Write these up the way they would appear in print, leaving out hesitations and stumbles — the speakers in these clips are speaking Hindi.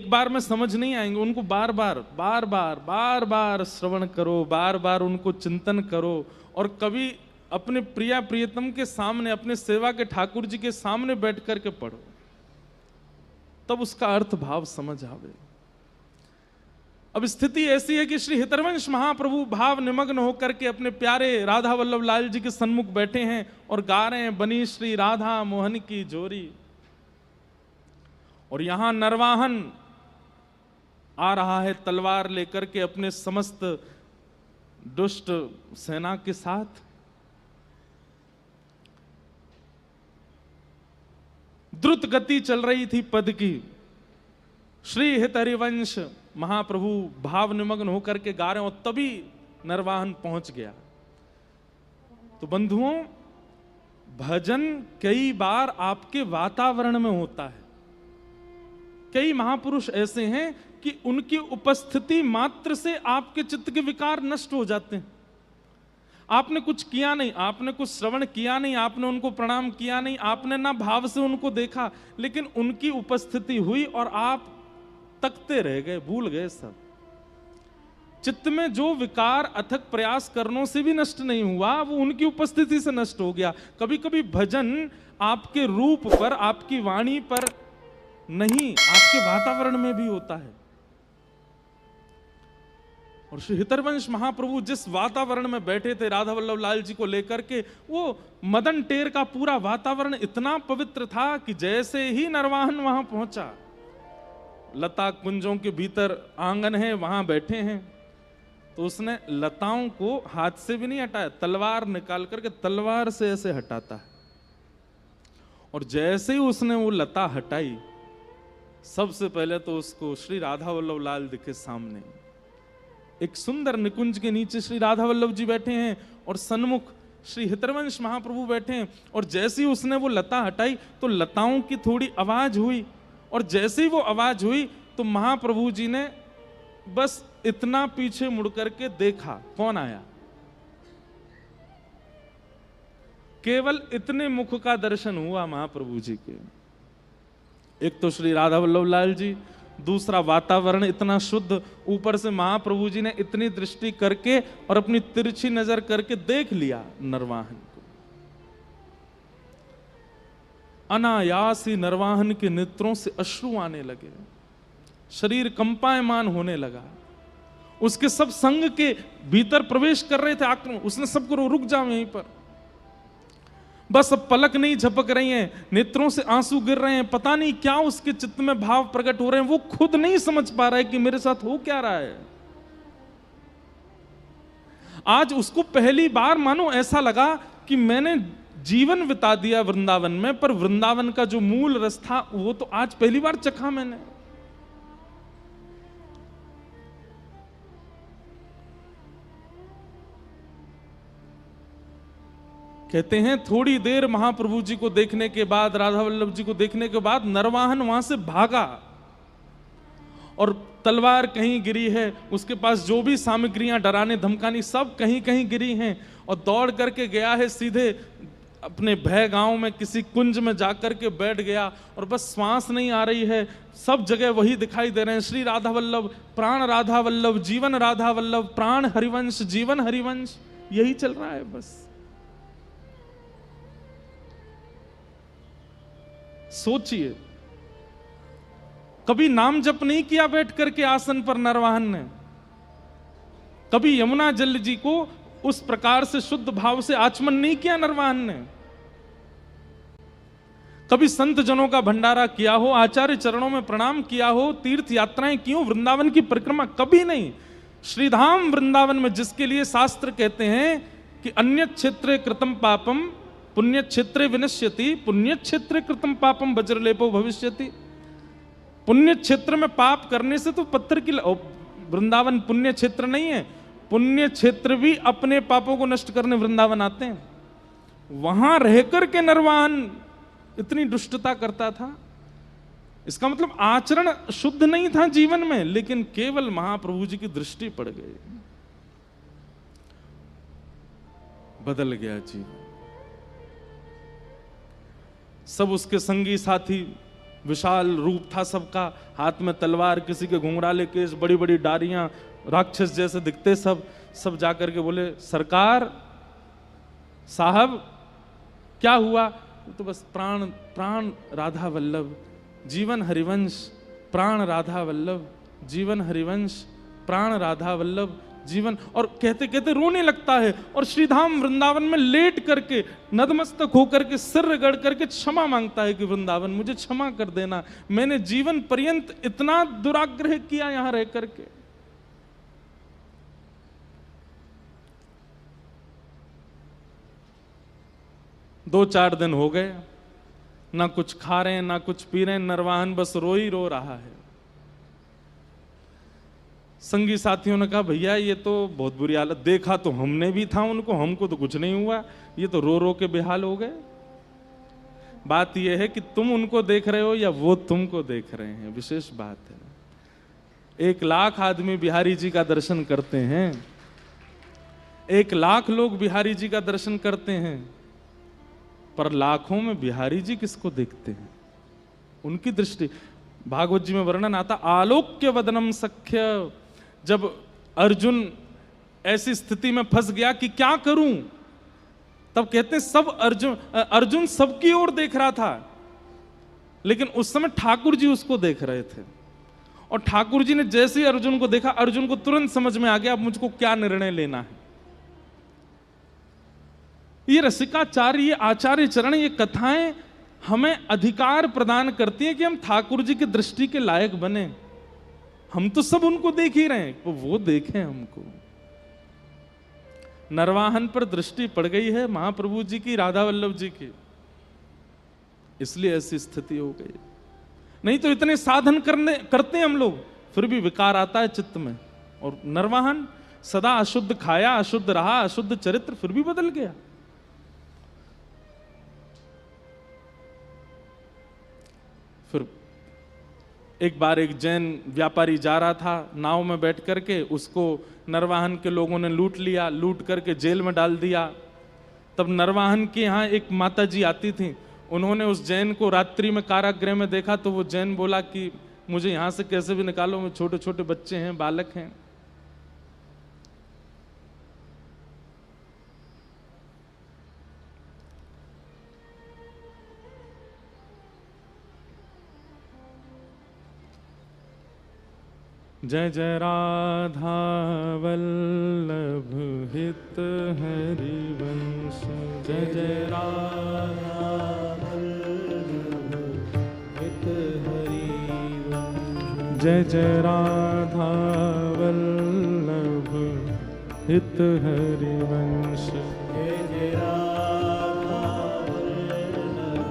एक बार में समझ नहीं आएंगे, उनको बार बार श्रवण करो, बार बार उनको चिंतन करो, और कभी अपने प्रिया प्रियतम के सामने, अपने सेवा के ठाकुर जी के सामने बैठ करके पढ़ो, तब उसका अर्थ भाव समझ आवे। अब स्थिति ऐसी है कि श्री हितरवंश महाप्रभु भाव निमग्न होकर के अपने प्यारे राधा वल्लभ लाल जी के सन्मुख बैठे हैं और गा रहे हैं, बनी श्री राधा मोहन की जोरी। और यहां नरवाहन आ रहा है तलवार लेकर के अपने समस्त दुष्ट सेना के साथ। द्रुत गति चल रही थी पद की। श्री हितहरिवंश महाप्रभु भाव निमग्न होकर के गा रहे हो, तभी नरवाहन पहुंच गया। तो बंधुओं, भजन कई बार आपके वातावरण में होता है। कई महापुरुष ऐसे हैं कि उनकी उपस्थिति मात्र से आपके चित्त के विकार नष्ट हो जाते हैं। आपने कुछ किया नहीं, आपने कुछ श्रवण किया नहीं, आपने उनको प्रणाम किया नहीं, आपने ना भाव से उनको देखा, लेकिन उनकी उपस्थिति हुई और आप तकते रह गए, भूल गए सब। चित्त में जो विकार अथक प्रयास करनों से भी नष्ट नहीं हुआ, वो उनकी उपस्थिति से नष्ट हो गया। कभी कभी भजन आपके रूप पर, आपकी वाणी पर नहीं, आपके वातावरण में भी होता है। और श्री हितरवंश महाप्रभु जिस वातावरण में बैठे थे राधा वल्लभ लाल जी को लेकर के, वो मदन टेर का पूरा वातावरण इतना पवित्र था कि जैसे ही नरवाहन वहां पहुंचा, लता कुंजों के भीतर आंगन है, वहां बैठे हैं, तो उसने लताओं को हाथ से भी नहीं हटाया, तलवार निकाल करके तलवार से ऐसे हटाता है। और जैसे ही उसने वो लता हटाई, सबसे पहले तो उसको श्री राधा वल्लभ लाल दिखे सामने। एक सुंदर निकुंज के नीचे श्री राधा वल्लभ जी बैठे हैं और सन्मुख श्री हितरवंश महाप्रभु बैठे हैं। और जैसे ही उसने वो लता हटाई तो लताओं की थोड़ी आवाज हुई, और जैसे ही वो आवाज हुई तो महाप्रभु जी ने बस इतना पीछे मुड़ करके देखा, कौन आया। केवल इतने मुख का दर्शन हुआ महाप्रभु जी के। एक तो श्री राधा वल्लभ लाल जी, दूसरा वातावरण इतना शुद्ध, ऊपर से महाप्रभु जी ने इतनी दृष्टि करके और अपनी तिरछी नजर करके देख लिया नरवाहन को। अनायास ही नरवाहन के नेत्रों से अश्रु आने लगे, शरीर कंपायमान होने लगा। उसके सब संग के भीतर प्रवेश कर रहे थे आक्रमण, उसने सबको रुक जाओ यहीं पर, बस अब पलक नहीं झपक रही हैं, नेत्रों से आंसू गिर रहे हैं, पता नहीं क्या उसके चित्त में भाव प्रकट हो रहे हैं, वो खुद नहीं समझ पा रहा है कि मेरे साथ हो क्या रहा है। आज उसको पहली बार मानो ऐसा लगा कि मैंने जीवन बिता दिया वृंदावन में, पर वृंदावन का जो मूल रस था वो तो आज पहली बार चखा मैंने। कहते हैं थोड़ी देर महाप्रभु जी को देखने के बाद, राधा वल्लभ जी को देखने के बाद नरवाहन वहां से भागा और तलवार कहीं गिरी है, उसके पास जो भी सामग्रियां डराने धमकानी सब कहीं कहीं गिरी हैं, और दौड़ करके गया है सीधे अपने भय गांव में किसी कुंज में जाकर के बैठ गया, और बस श्वास नहीं आ रही है, सब जगह वही दिखाई दे रहे हैं, श्री राधा वल्लभ, प्राण राधा वल्लभ, जीवन राधा वल्लभ, प्राण हरिवंश, जीवन हरिवंश, यही चल रहा है बस। सोचिए, कभी नाम जप नहीं किया बैठ करके आसन पर नरवाहन ने, कभी यमुना जल जी को उस प्रकार से शुद्ध भाव से आचमन नहीं किया नरवाहन ने, कभी संत जनों का भंडारा किया हो, आचार्य चरणों में प्रणाम किया हो, तीर्थ यात्राएं की हो, वृंदावन की परिक्रमा, कभी नहीं। श्रीधाम वृंदावन में जिसके लिए शास्त्र कहते हैं कि अन्य क्षेत्रे कृतम पापम पुण्य क्षेत्रे विनश्यति, पुण्य क्षेत्रे कृतम पापम वज्रलेपो भविष्यति। पुण्य क्षेत्र में पाप करने से तो पत्थर की, वृंदावन पुण्य क्षेत्र नहीं है, पुण्य क्षेत्र भी अपने पापों को नष्ट करने वृंदावन आते हैं। वहां रहकर के नरवाहन इतनी दुष्टता करता था, इसका मतलब आचरण शुद्ध नहीं था जीवन में, लेकिन केवल महाप्रभु जी की दृष्टि पड़ गई, बदल गया जीवन। सब उसके संगी साथी विशाल रूप था सबका, हाथ में तलवार, किसी के घुंघराले केस, बड़ी बड़ी डारियां, राक्षस जैसे दिखते सब जाकर के बोले सरकार साहब क्या हुआ? तो बस प्राण प्राण राधा वल्लभ, जीवन हरिवंश, प्राण राधा वल्लभ, जीवन हरिवंश, प्राण राधा वल्लभ, जीवन। और कहते कहते रोने लगता है और श्रीधाम वृंदावन में लेट करके नतमस्तक होकर के सिर रगड़ करके क्षमा मांगता है कि वृंदावन मुझे क्षमा कर देना, मैंने जीवन पर्यंत इतना दुराग्रह किया यहां रह करके। दो चार दिन हो गए, ना कुछ खा रहे हैं ना कुछ पी रहे हैं, नरवाहन बस रो ही रो रहा है। संगी साथियों ने कहा भैया ये तो बहुत बुरी हालत, देखा तो हमने भी था उनको, हमको तो कुछ नहीं हुआ, ये तो रो रो के बेहाल हो गए। बात यह है कि तुम उनको देख रहे हो या वो तुमको देख रहे हैं, विशेष बात है। 1 लाख आदमी बिहारी जी का दर्शन करते हैं, 1 लाख लोग बिहारी जी का दर्शन करते हैं, पर लाखों में बिहारी जी किसको देखते हैं? उनकी दृष्टि। भागवत जी में वर्णन आता, आलोक्य वदनम सख्य। जब अर्जुन ऐसी स्थिति में फंस गया कि क्या करूं, तब कहते हैं सब अर्जुन सबकी ओर देख रहा था, लेकिन उस समय ठाकुर जी उसको देख रहे थे। और ठाकुर जी ने जैसे ही अर्जुन को देखा, अर्जुन को तुरंत समझ में आ गया अब मुझको क्या निर्णय लेना है। ये रसिकाचार्य, ये आचार्य चरण, ये कथाएं हमें अधिकार प्रदान करती हैं कि हम ठाकुर जी की दृष्टि के लायक बने। हम तो सब उनको देख ही रहे हैं, वो देखें हमको। नरवाहन पर दृष्टि पड़ गई है महाप्रभु जी की, राधा वल्लभ जी की, इसलिए ऐसी स्थिति हो गई। नहीं तो इतने साधन करते हैं हम लोग, फिर भी विकार आता है चित्त में। और नरवाहन सदा अशुद्ध खाया, अशुद्ध रहा, अशुद्ध चरित्र, फिर भी बदल गया। फिर एक बार एक जैन व्यापारी जा रहा था नाव में बैठ करके, उसको नरवाहन के लोगों ने लूट लिया, लूट करके जेल में डाल दिया। तब नरवाहन के यहाँ एक माता जी आती थी, उन्होंने उस जैन को रात्रि में कारागृह में देखा, तो वो जैन बोला कि मुझे यहाँ से कैसे भी निकालो, मैं छोटे छोटे बच्चे हैं, बालक हैं। जय जय राधा वल्लभ हित हरिवंश, जय जय राधा वल्लभ हित हरिवंश, जय जय राधा वल्लभ हित हरिवंश, जय जय राधा वल्लभ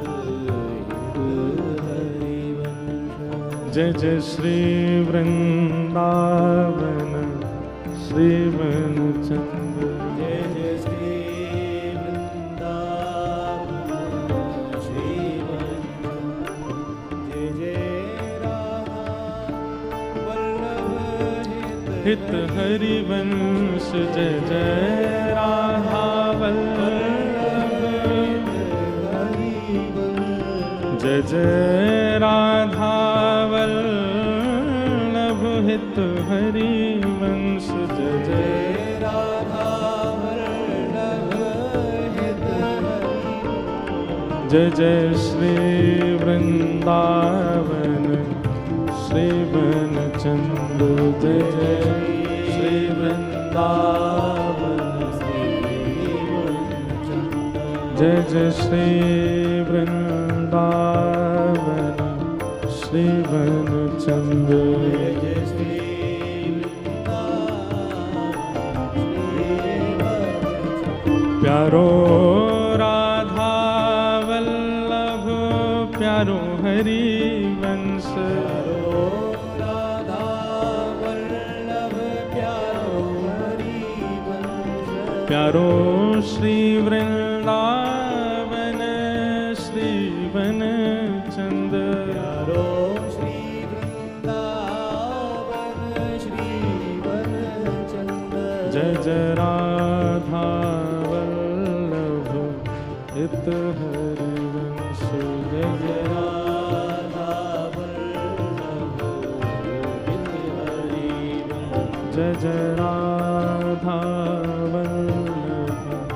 हरिवंश, जय जय श्री वृंदावन श्री वनचंद, जय जय श्री वृंदावन श्री वनचंद, जय जय राधा वल्लभ हित हरिवंश, जय जय राधा वल्लभ हित हरिवंश, जय जय राधा वल्लभ हित हरिवंश, जय जय राधा वल्लभ हित हरिवंश, जय जय श्री वृंदावन श्री वनचंद, जय जय श्री वृंदावन श्री वनचंद, जय जय श्री वृंदावन श्री वनचंद, जय जय श्री प्यारो राधा वल्लभ प्यारो हरिवंश, राधा वल्लभ प्यारो हरिवंश, प्यारो श्री वृंदावन श्री वनचंद, प्यारो श्री वृंदावन श्री वनचंद, जय जय राधा वल्लभ हित हरिवंश, जय जय राधा जय जय राधा वल्लभ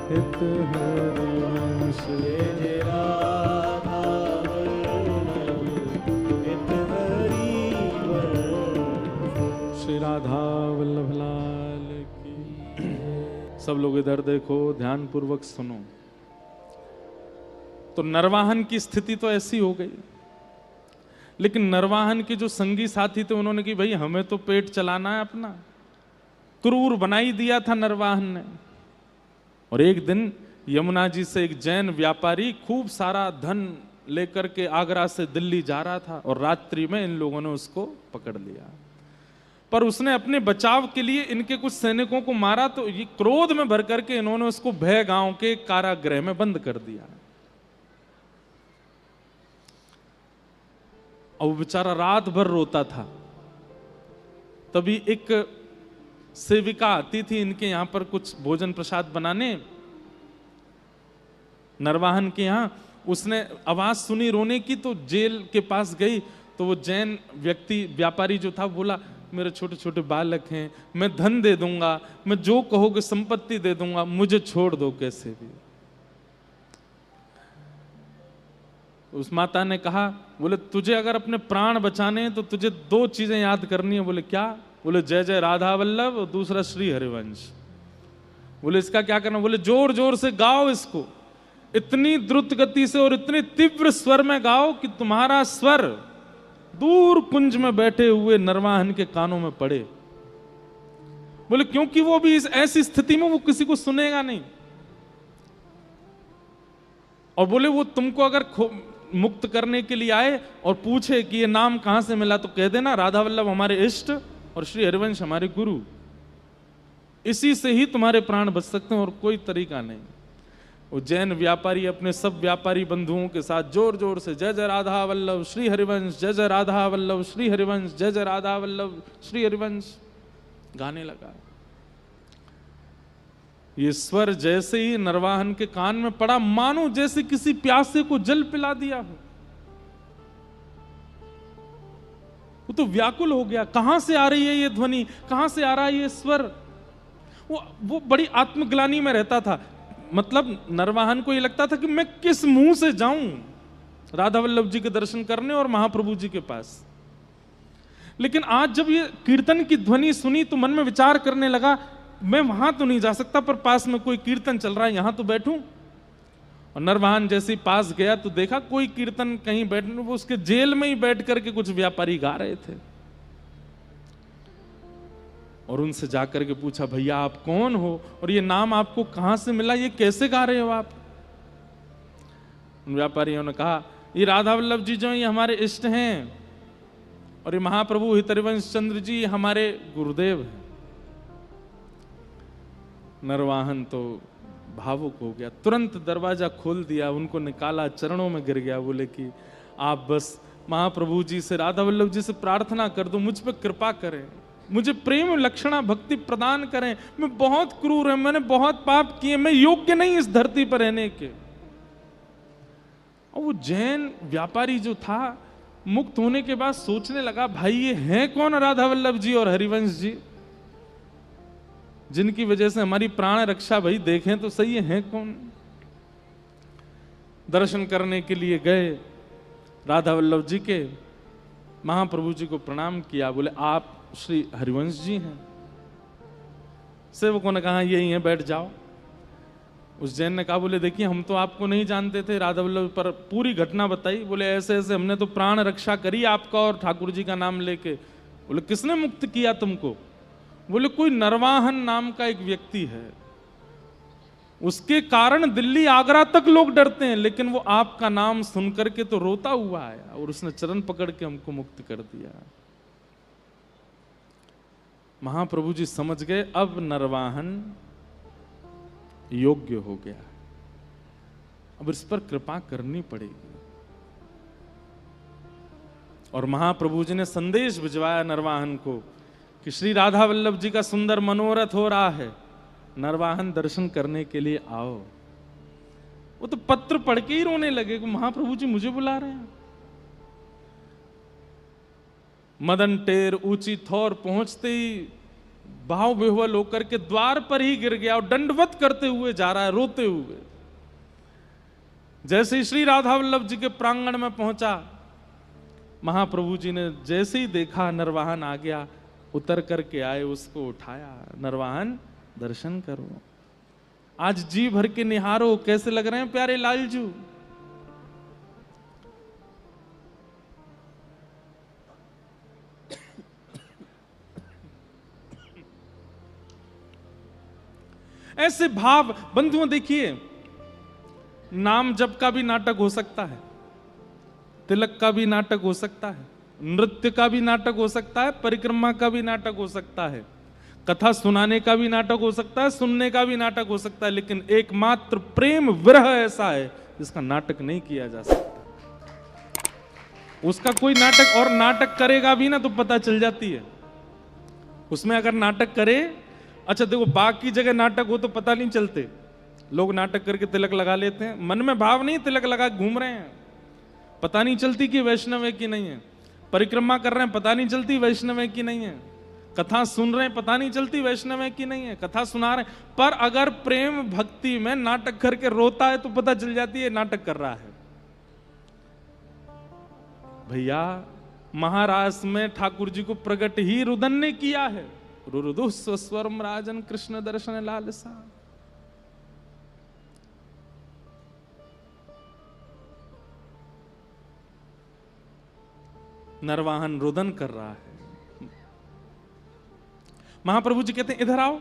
हित हरिवंश, जय जय राधा वल्लभ हित हरिवंश। श्री राधा वल्लभ लाल की। सब लोग इधर देखो, ध्यान पूर्वक सुनो। तो नरवाहन की स्थिति तो ऐसी हो गई, लेकिन नरवाहन के जो संगी साथी थे उन्होंने कि भाई हमें तो पेट चलाना है अपना, क्रूर बनाई दिया था नरवाहन ने। और एक दिन यमुना जी से एक जैन व्यापारी खूब सारा धन लेकर के आगरा से दिल्ली जा रहा था, और रात्रि में इन लोगों ने उसको पकड़ लिया। पर उसने अपने बचाव के लिए इनके कुछ सैनिकों को मारा, तो ये क्रोध में भर करके इन्होंने उसको भय गांव के कारागृह में बंद कर दिया। और वो बेचारा रात भर रोता था। तभी एक सेविका आती थी इनके यहां पर कुछ भोजन प्रसाद बनाने, नरवाहन के यहां। उसने आवाज सुनी रोने की, तो जेल के पास गई। तो वो जैन व्यक्ति व्यापारी जो था बोला, मेरे छोटे छोटे बालक हैं, मैं धन दे दूंगा, मैं जो कहोगे संपत्ति दे दूंगा, मुझे छोड़ दो कैसे भी। उस माता ने कहा, बोले तुझे अगर अपने प्राण बचाने हैं तो तुझे दो चीजें याद करनी है। बोले क्या? बोले जय जय राधा वल्लभ और दूसरा श्री हरिवंश। बोले इसका क्या करना? बोले जोर जोर से गाओ इसको, इतनी द्रुत गति से और इतनी तीव्र स्वर में गाओ कि तुम्हारा स्वर दूर कुंज में बैठे हुए नरवाहन के कानों में पड़े। बोले क्योंकि वो भी इस ऐसी स्थिति में वो किसी को सुनेगा नहीं। और बोले वो तुमको अगर मुक्त करने के लिए आए और पूछे कि ये नाम कहां से मिला, तो कह देना राधा वल्लभ हमारे इष्ट और श्री हरिवंश हमारे गुरु, इसी से ही तुम्हारे प्राण बच सकते हैं और कोई तरीका नहीं। वो जैन व्यापारी अपने सब व्यापारी बंधुओं के साथ जोर जोर से जय जय राधा वल्लभ श्री हरिवंश, जय जय राधा वल्लभ श्री हरिवंश, जय जय राधा वल्लभ श्री हरिवंश गाने लगा। ये स्वर जैसे ही नरवाहन के कान में पड़ा, मानो जैसे किसी प्यासे को जल पिला दिया हो। वो तो व्याकुल हो गया, कहां से आ रही है ये ध्वनि, कहां से आ रहा है ये स्वर। वो बड़ी आत्मग्लानि में रहता था। मतलब नरवाहन को ये लगता था कि मैं किस मुंह से जाऊं राधा वल्लभ जी के दर्शन करने और महाप्रभु जी के पास। लेकिन आज जब ये कीर्तन की ध्वनि सुनी तो मन में विचार करने लगा, मैं वहां तो नहीं जा सकता, पर पास में कोई कीर्तन चल रहा है, यहां तो बैठूं। और नरवाहन जैसे ही पास गया तो देखा कोई कीर्तन कहीं बैठने, वो उसके जेल में ही बैठ करके कुछ व्यापारी गा रहे थे। और उनसे जाकर के पूछा, भैया आप कौन हो और ये नाम आपको कहां से मिला, ये कैसे गा रहे हो आप? उन व्यापारियों ने कहा, ये राधा वल्लभ जी जो ये हमारे इष्ट हैं, और ये महाप्रभु हितरिवंश चंद्र जी हमारे गुरुदेव हैं। नरवाहन तो भावुक हो गया, तुरंत दरवाजा खोल दिया, उनको निकाला, चरणों में गिर गया। बोले कि आप बस महाप्रभु जी से, राधा वल्लभ जी से प्रार्थना कर दो, मुझ पर कृपा करें, मुझे प्रेम लक्षणा भक्ति प्रदान करें। मैं बहुत क्रूर है, मैंने बहुत पाप किए, मैं योग्य नहीं इस धरती पर रहने के। और वो जैन व्यापारी जो था, मुक्त होने के बाद सोचने लगा, भाई ये हैं कौन राधा वल्लभ जी और हरिवंश जी, जिनकी वजह से हमारी प्राण रक्षा, भाई देखें तो सही है कौन। दर्शन करने के लिए गए राधा वल्लभ जी के, महाप्रभु जी को प्रणाम किया। बोले आप श्री हरिवंश जी हैं? सेवकों ने कहा यही है, बैठ जाओ। उस जैन ने कहा, बोले देखिए हम तो आपको नहीं जानते थे, राधा वल्लभ पर पूरी घटना बताई। बोले ऐसे ऐसे हमने तो प्राण रक्षा करी आपका और ठाकुर जी का नाम लेके। बोले किसने मुक्त किया तुमको? बोले कोई नरवाहन नाम का एक व्यक्ति है, उसके कारण दिल्ली आगरा तक लोग डरते हैं, लेकिन वो आपका नाम सुन करके तो रोता हुआ आया और उसने चरण पकड़ के हमको मुक्त कर दिया। महाप्रभु जी समझ गए अब नरवाहन योग्य हो गया, अब इस पर कृपा करनी पड़ेगी। और महाप्रभु जी ने संदेश भिजवाया नरवाहन को कि श्री राधा वल्लभ जी का सुंदर मनोरथ हो रहा है, नरवाहन दर्शन करने के लिए आओ। वो तो पत्र पढ़ के ही रोने लगे कि महाप्रभु जी मुझे बुला रहे हैं। मदन टेर ऊंची थौर पहुंचते ही भाव विह्वल होकर के द्वार पर ही गिर गया और दंडवत करते हुए जा रहा है, रोते हुए। जैसे ही श्री राधा वल्लभ जी के प्रांगण में पहुंचा, महाप्रभु जी ने जैसे ही देखा नरवाहन आ गया, उतर करके आए, उसको उठाया, नरवाहन दर्शन करो, आज जी भर के निहारो, कैसे लग रहे हैं प्यारे लालजू। ऐसे भाव बंधुओं, देखिए, नाम जप का भी नाटक हो सकता है, तिलक का भी नाटक हो सकता है, नृत्य का भी नाटक हो सकता है, परिक्रमा का भी नाटक हो सकता है, कथा सुनाने का भी नाटक हो सकता है, सुनने का भी नाटक हो सकता है, लेकिन एकमात्र प्रेम विरह ऐसा है जिसका नाटक नहीं किया जा सकता। उसका कोई नाटक, और नाटक करेगा भी ना तो पता चल जाती है उसमें। अगर नाटक करे, अच्छा देखो, बाकी जगह नाटक हो तो पता नहीं चलते, लोग नाटक करके तिलक लगा लेते हैं, मन में भाव नहीं, तिलक लगा घूम रहे हैं, पता नहीं चलती कि वैष्णव है कि नहीं है। परिक्रमा कर रहे हैं, पता नहीं चलती वैष्णव है कि नहीं है। कथा सुन रहे हैं, पता नहीं चलती वैष्णव है कि नहीं है। कथा सुना रहे हैं, पर अगर प्रेम भक्ति में नाटक करके रोता है तो पता चल जाती है नाटक कर रहा है। भैया, महारास में ठाकुर जी को प्रकट ही रुदन ने किया है। रुरुदु स्वस्वरम राजन कृष्ण दर्शन लालसा। नरवाहन रुदन कर रहा है। महाप्रभु जी कहते हैं इधर आओ,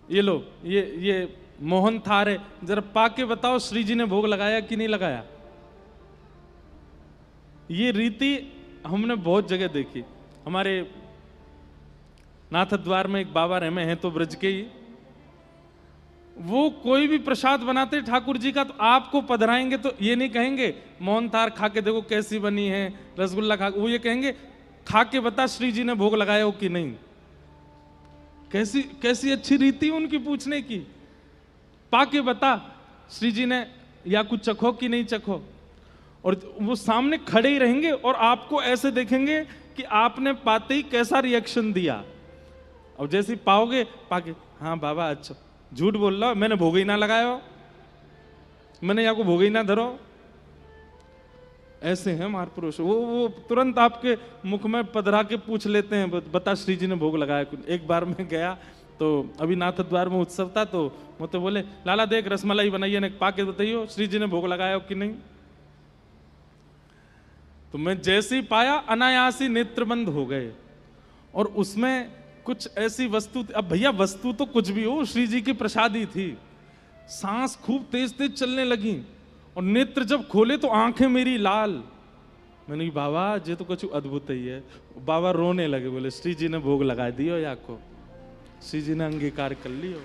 ये लो, ये मोहन थार है, जरा पाके बताओ श्री जी ने भोग लगाया कि नहीं लगाया। ये रीति हमने बहुत जगह देखी। हमारे नाथ द्वार में एक बाबा रहमे हैं, तो ब्रज के ही, वो कोई भी प्रसाद बनाते ठाकुर जी का तो आपको पधराएंगे तो ये नहीं कहेंगे मोहन थार खा के देखो कैसी बनी है, रसगुल्ला खा, वो ये कहेंगे खा के बता श्री जी ने भोग लगाया हो कि नहीं। कैसी कैसी अच्छी रीति उनकी पूछने की, पाके बता श्री जी ने या कुछ चखो कि नहीं चखो। और वो सामने खड़े ही रहेंगे और आपको ऐसे देखेंगे कि आपने पाते ही कैसा रिएक्शन दिया। और जैसे ही पाओगे पाके, हाँ बाबा अच्छा, झूठ बोल रहा, मैंने भोग ही ना लगाया हो, मैंने यहाँ को भोग ही ना धरो। ऐसे हैं महापुरुष, वो तुरंत आपके मुख में पधरा के पूछ लेते हैं, बता श्री जी ने भोग लगाया। एक बार मैं गया तो अभी नाथ द्वार में उत्सव था, तो मुझे बोले लाला देख रसमलाई बनाइए ने, पाके बताइयो श्री जी ने भोग लगाया हो कि नहीं। तो मैं जैसे ही पाया, अनायास ही नेत्र बंद हो गए। और उसमें कुछ ऐसी वस्तु, अब भैया वस्तु तो कुछ भी हो, श्री जी की प्रसादी थी। सांस खूब तेज तेज चलने लगी और नेत्र जब खोले तो आंखें मेरी लाल। मैंने कहा बाबा ये तो कुछ अद्भुत ही है। बाबा रोने लगे, बोले श्री जी ने भोग लगा दियो या को, श्री जी ने अंगीकार कर लियो।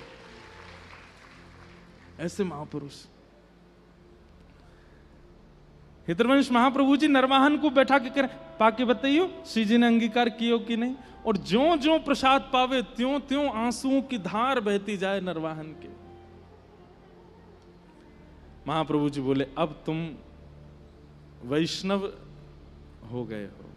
ऐसे महापुरुष। हितरवंश महाप्रभु जी नरवाहन को बैठा के करें, पाके बताइयो श्री जी ने अंगीकार कियो कि नहीं। और ज्यों ज्यों प्रसाद पावे त्यों त्यों आंसुओं की धार बहती जाए नरवाहन के। महाप्रभु जी बोले अब तुम वैष्णव हो गए हो,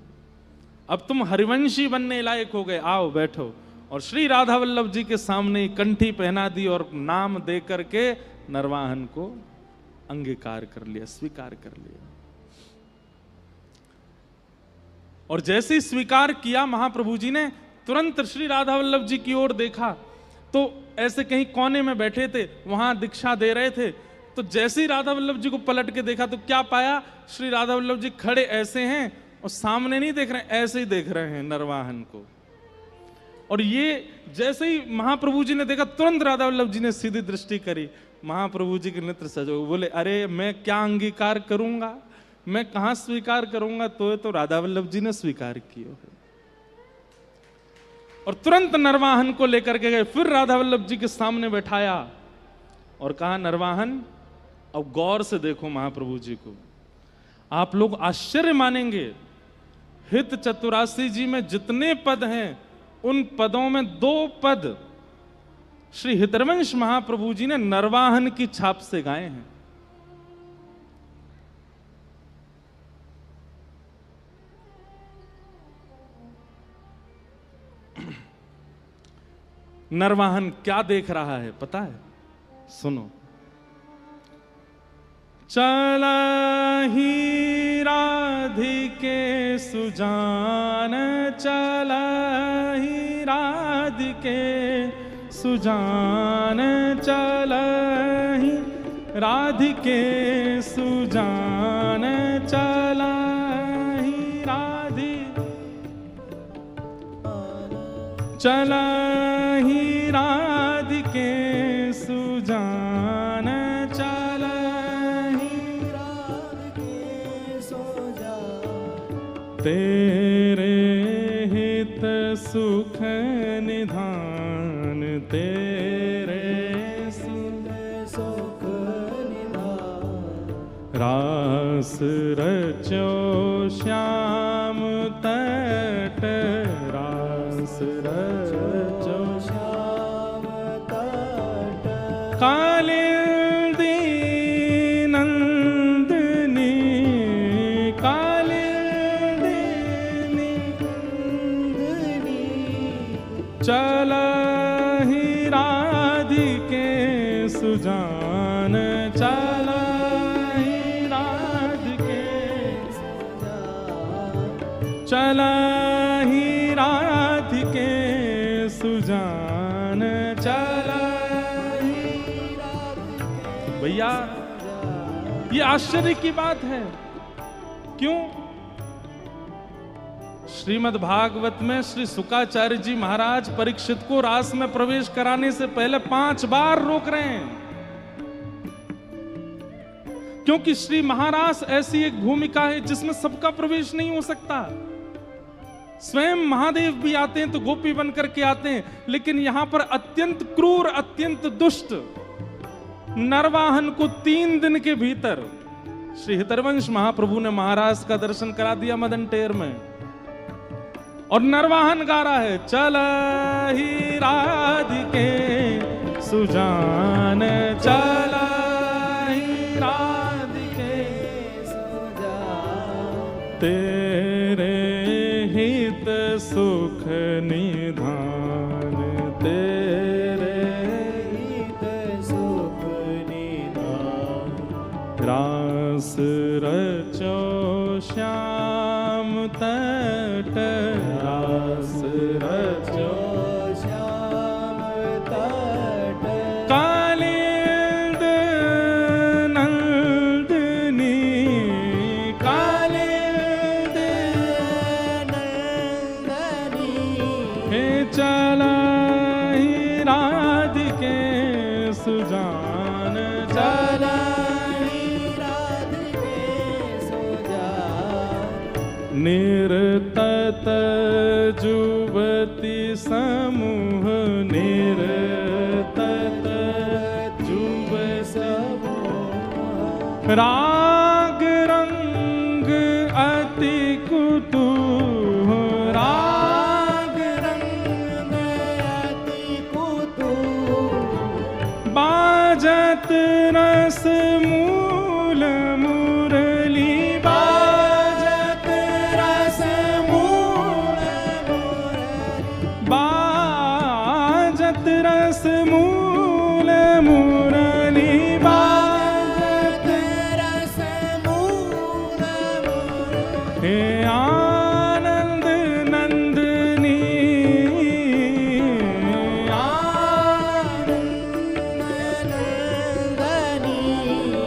अब तुम हरिवंशी बनने लायक हो गए, आओ बैठो। और श्री राधा वल्लभ जी के सामने कंठी पहना दी और नाम दे करके नरवाहन को अंगीकार कर लिया, स्वीकार कर लिया। और जैसे ही स्वीकार किया, महाप्रभु जी ने तुरंत श्री राधा वल्लभ जी की ओर देखा, तो ऐसे कहीं कोने में बैठे थे, वहां दीक्षा दे रहे थे। तो जैसे ही राधा वल्लभ जी को पलट के देखा तो क्या पाया, श्री राधा वल्लभ जी खड़े ऐसे हैं और सामने नहीं देख रहे हैं, ऐसे ही देख रहे हैं नरवाहन को। और ये जैसे ही महाप्रभु जी ने देखा, तुरंत राधा वल्लभ जी ने सीधी दृष्टि करी। महाप्रभु जी के नेत्र सजो, बोले अरे मैं क्या अंगीकार करूंगा, मैं कहां स्वीकार करूंगा, तो राधा वल्लभ जी ने स्वीकार किया है। और तुरंत नरवाहन को लेकर के गए, फिर राधा वल्लभ जी के सामने बैठाया और कहा नरवाहन अब गौर से देखो महाप्रभु जी को, आप लोग आश्चर्य मानेंगे, हित चतुरासी जी में जितने पद हैं उन पदों में 2 पद श्री हितरवंश महाप्रभु जी ने नरवाहन की छाप से गाए हैं। नरवाहन क्या देख रहा है पता है? सुनो। चलहि राधिके सुजान, चलहि राधिके सुजान, चलहि राधिके सुजान, चलहि चलहि राधिके सुजान, चलहि राधिके सुजान, तेरे हित सुख निधान, तेरे सुख निधान, रास रचो श्याम तट, रास रचो श्याम तट, कालिंदी नंदिनी, कालिंदी नंदिनी, चलहि राधिके सुजान, चलहि राधिके सुजान, चलहि राधिके सुजान, चलहि राधिके। भैया ये आश्चर्य की बात है। क्यों? श्रीमद् भागवत में श्री शुकाचार्य जी महाराज परीक्षित को रास में प्रवेश कराने से पहले 5 बार रोक रहे हैं, क्योंकि श्री महारास ऐसी एक भूमिका है जिसमें सबका प्रवेश नहीं हो सकता। स्वयं महादेव भी आते हैं तो गोपी बन करके आते हैं, लेकिन यहां पर अत्यंत क्रूर, अत्यंत दुष्ट नरवाहन को 3 दिन के भीतर श्री हितरवंश महाप्रभु ने महाराज का दर्शन करा दिया मदन टेर में। और नरवाहन गा रहा है, चलहि राधिके सुजान, चलहि राधिके सुजान, तेरे हित सुख निधान, तेरे हित सुख निधान, रास रचो श्याम तट, रास रचो श्याम तट, कालिंद नंदिनी, कालिंद नंदिनी, हे चलहि राधिके सुजान, चलहि राधिके सुजान, निर्तत जुवति समूह, निर्तत जुव समूह, राग रंग अति कुतूह, राग रंग अति कुतूह, बाजत रस मूल मुरली, बाजत रस मूल मुरली, बाजत रस मूल मुरली, बाजत रस मूल मुरली, हे आनंद नंदिनी, आनंद नंदिनी,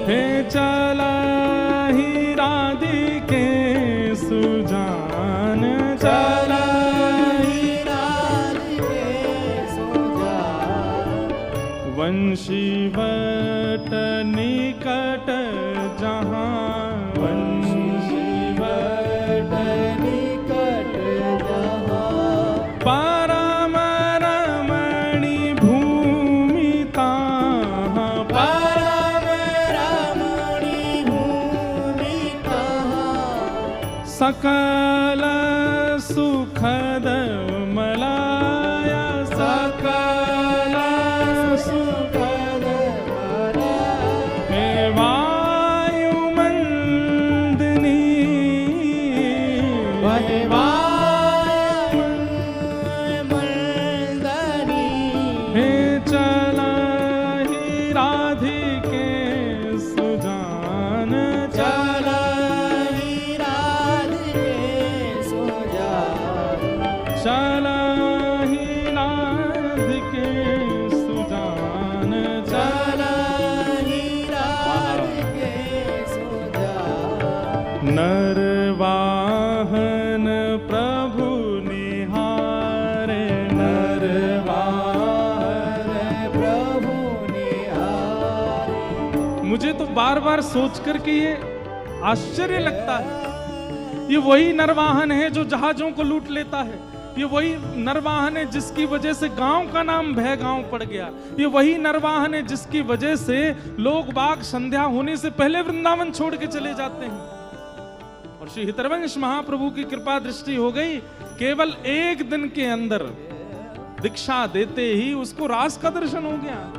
हे चलहि राधिके सुजान, चलहि राधिके सुजान, वंशीवट निकट जहाँ, वंशीवट निकट जहाँ, परम रमणी भूमि ताहाँ, परम रमणी भूमि ताहाँ, सकल सुखद मलाया, सकल सुखद मलाया, हे वायुमंदिनी, हे वायुमंदिनी, चलहि राधिके सुजान चलहि राधिके सुजान नरवाहन प्रभु निहारे नरवाहन प्रभु निहारे। मुझे तो बार बार सोच करके ये आश्चर्य लगता है, ये वही नरवाहन है जो जहाजों को लूट लेता है, ये वही नरवाहन है जिसकी वजह से गांव का नाम भय गांव पड़ गया, ये वही नरवाहन है जिसकी वजह से लोग बाग संध्या होने से पहले वृंदावन छोड़ के चले जाते हैं। और श्री हितरवंश महाप्रभु की कृपा दृष्टि हो गई, केवल एक दिन के अंदर दीक्षा देते ही उसको रास का दर्शन हो गया।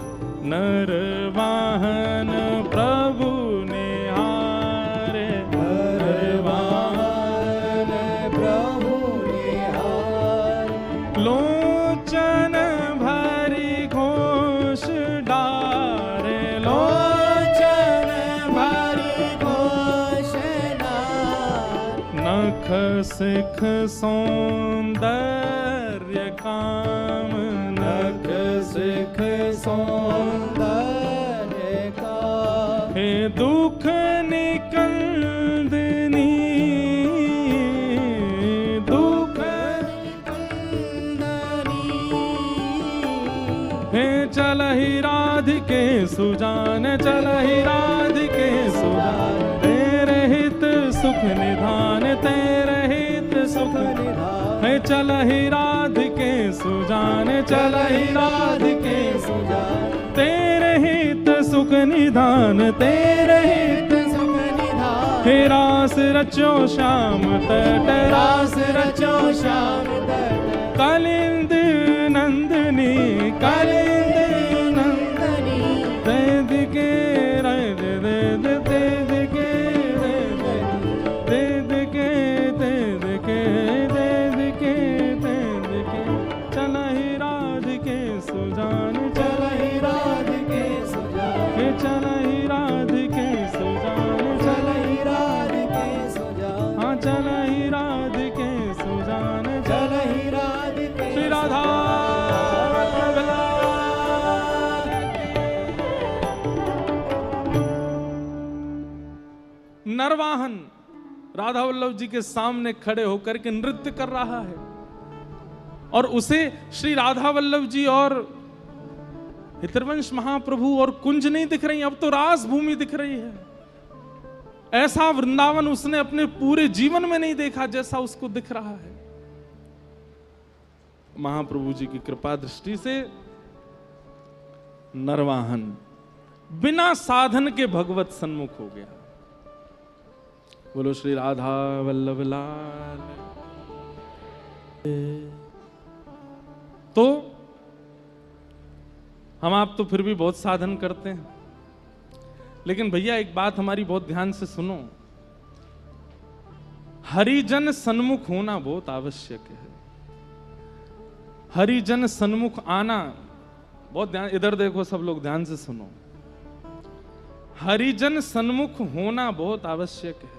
नरवाहन प्रभु निहारे नरवाहन प्रभु निहारे लोचन भरी घोष डारे लोचन भरी घोष नख सिख सौंदर्य काम नख सिख सौंदर्य का हे दुख निकंदनी दुख हे चलहि राधिके सुजान चलहि राधिके सुजान तेरे हित सुख निधान तेरे हित सुख निधान हे चलहि राधिके सुजान चलहि राधिके सुजान तेरे हित सुख निधान तेरे हित सुख निधान हे रास रचो श्याम तट रास रचो श्याम तट कालिंद नंदनी कालिंद नंदनी तेद के तेद के तेद के तेद के तेद के तेद के चलहि राधिके सुजान चलहि राधिके सुजान हे चलहि राधिके सुजान चलहि राधिके सुजान हाँ चलहि राधिके सुजान चलहि राधिके श्री राधा नरवाहन राधा वल्लभ जी के सामने खड़े होकर के नृत्य कर रहा है और उसे श्री राधा वल्लभ जी और हितरवंश महाप्रभु और कुंज नहीं दिख रही, अब तो रास भूमि दिख रही है। ऐसा वृंदावन उसने अपने पूरे जीवन में नहीं देखा जैसा उसको दिख रहा है। महाप्रभु जी की कृपा दृष्टि से नरवाहन बिना साधन के भगवत सन्मुख हो गया। बोलो श्री राधा वल्लभ लाल। तो हम आप तो फिर भी बहुत साधन करते हैं, लेकिन भैया एक बात हमारी बहुत ध्यान से सुनो, हरिजन सन्मुख होना बहुत आवश्यक है। हरिजन सन्मुख आना बहुत ध्यान, इधर देखो सब लोग ध्यान से सुनो, हरिजन सन्मुख होना बहुत आवश्यक है।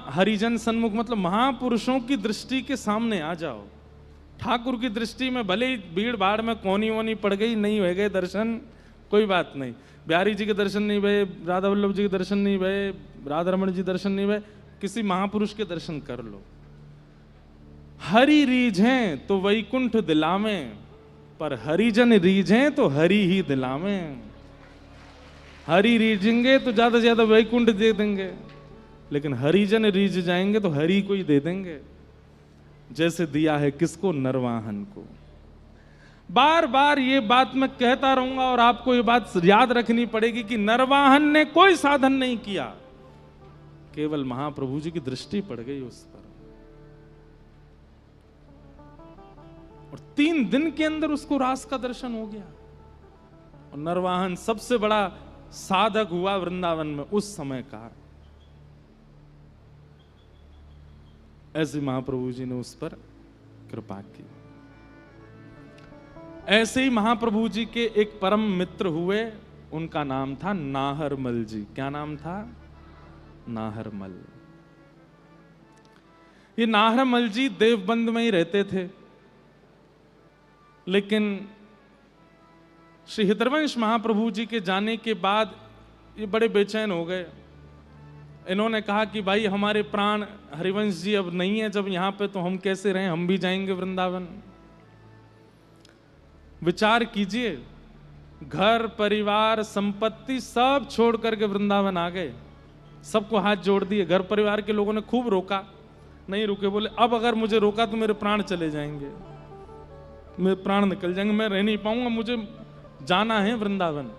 हरिजन सन्मुख मतलब महापुरुषों की दृष्टि के सामने आ जाओ। ठाकुर की दृष्टि में भले ही भीड़ भाड़ में कोनी वोनी पड़ गई, नहीं हो गए दर्शन, कोई बात नहीं। बिहारी जी के दर्शन नहीं भये, राधा वल्लभ जी के दर्शन नहीं भये, राधा रमण जी दर्शन नहीं भये, किसी महापुरुष के दर्शन कर लो। हरि रीझें तो वैकुंठ दिलावें, पर हरिजन रीझें तो हरि ही दिलावें। हरि रीझेंगे तो ज्यादा से ज्यादा वैकुंठ दे देंगे, लेकिन हरिजन रीझ जाएंगे तो हरि को ही दे देंगे। जैसे दिया है किसको? नरवाहन को। बार बार ये बात मैं कहता रहूंगा और आपको ये बात याद रखनी पड़ेगी कि नरवाहन ने कोई साधन नहीं किया, केवल महाप्रभु जी की दृष्टि पड़ गई उस पर, और 3 दिन के अंदर उसको रास का दर्शन हो गया। और नरवाहन सबसे बड़ा साधक हुआ वृंदावन में उस समय का। ऐसे महाप्रभु जी ने उस पर कृपा की। ऐसे ही महाप्रभु जी के एक परम मित्र हुए, उनका नाम था नाहरमल जी। क्या नाम था? नाहरमल। ये नाहरमल जी देवबंद में ही रहते थे, लेकिन श्री हितरवंश महाप्रभु जी के जाने के बाद ये बड़े बेचैन हो गए। इन्होंने कहा कि भाई हमारे प्राण हरिवंश जी अब नहीं है जब यहाँ पे, तो हम कैसे रहें, हम भी जाएंगे वृंदावन। विचार कीजिए, घर परिवार संपत्ति सब छोड़ करके वृंदावन आ गए, सबको हाथ जोड़ दिए। घर परिवार के लोगों ने खूब रोका, नहीं रुके, बोले अब अगर मुझे रोका तो मेरे प्राण चले जाएंगे, मेरे प्राण निकल जाएंगे, मैं रह नहीं पाऊंगा, मुझे जाना है वृंदावन।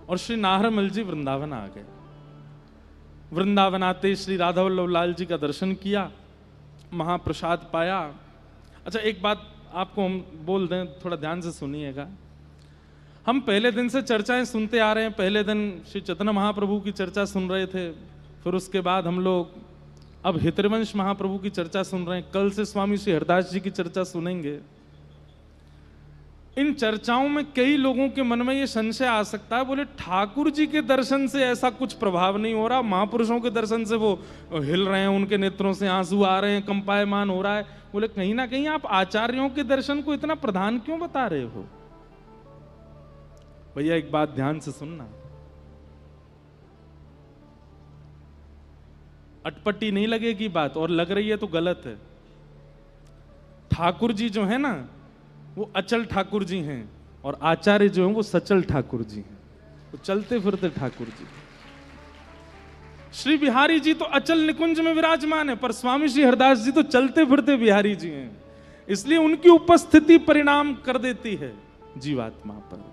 और श्री नाहरमल जी वृंदावन आ गए। वृंदावन आते श्री राधा वल्लभ लाल जी का दर्शन किया, महाप्रसाद पाया। अच्छा, एक बात आपको हम बोल दें, थोड़ा ध्यान से सुनिएगा। हम पहले दिन से चर्चाएं सुनते आ रहे हैं। पहले दिन श्री चैतन्य महाप्रभु की चर्चा सुन रहे थे, फिर उसके बाद हम लोग अब हितरवंश महाप्रभु की चर्चा सुन रहे हैं। कल से स्वामी श्री हरदास जी की चर्चा सुनेंगे। इन चर्चाओं में कई लोगों के मन में ये संशय आ सकता है, बोले ठाकुर जी के दर्शन से ऐसा कुछ प्रभाव नहीं हो रहा, महापुरुषों के दर्शन से वो हिल रहे हैं, उनके नेत्रों से आंसू आ रहे हैं, कंपायमान हो रहा है। बोले कहीं ना कहीं आप आचार्यों के दर्शन को इतना प्रधान क्यों बता रहे हो? भैया एक बात ध्यान से सुनना, अटपटी नहीं लगेगी बात, और लग रही है तो गलत है। ठाकुर जी जो है ना, वो अचल ठाकुर जी हैं, और आचार्य जो हैं वो सचल ठाकुर जी हैं, वो चलते फिरते ठाकुर जी। श्री बिहारी जी तो अचल निकुंज में विराजमान है, पर स्वामी श्री हरदास जी तो चलते फिरते बिहारी जी हैं, इसलिए उनकी उपस्थिति परिणाम कर देती है जीवात्मा पर।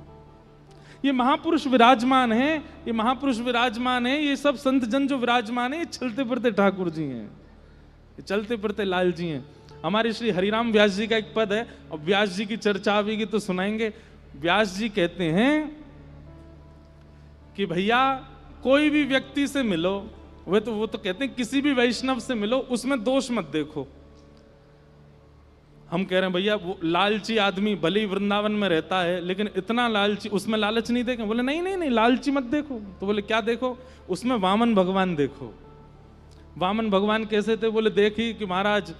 ये महापुरुष विराजमान है, ये महापुरुष विराजमान है, ये सब संत जन जो विराजमान है, ये चलते फिरते ठाकुर जी हैं, ये चलते फिरते लाल जी हैं। हमारे श्री हरिराम व्यास जी का एक पद है, और व्यास जी की चर्चा आवेगी तो सुनाएंगे। व्यास जी कहते हैं कि भैया कोई भी व्यक्ति से मिलो, वो तो कहते हैं किसी भी वैष्णव से मिलो, उसमें दोष मत देखो। हम कह रहे हैं भैया वो लालची आदमी भले ही वृंदावन में रहता है, लेकिन इतना लालची, उसमें लालच नहीं देखें। बोले नहीं नहीं नहीं, लालची मत देखो। तो बोले क्या देखो? उसमें वामन भगवान देखो। वामन भगवान कैसे थे? बोले देखी कि महाराज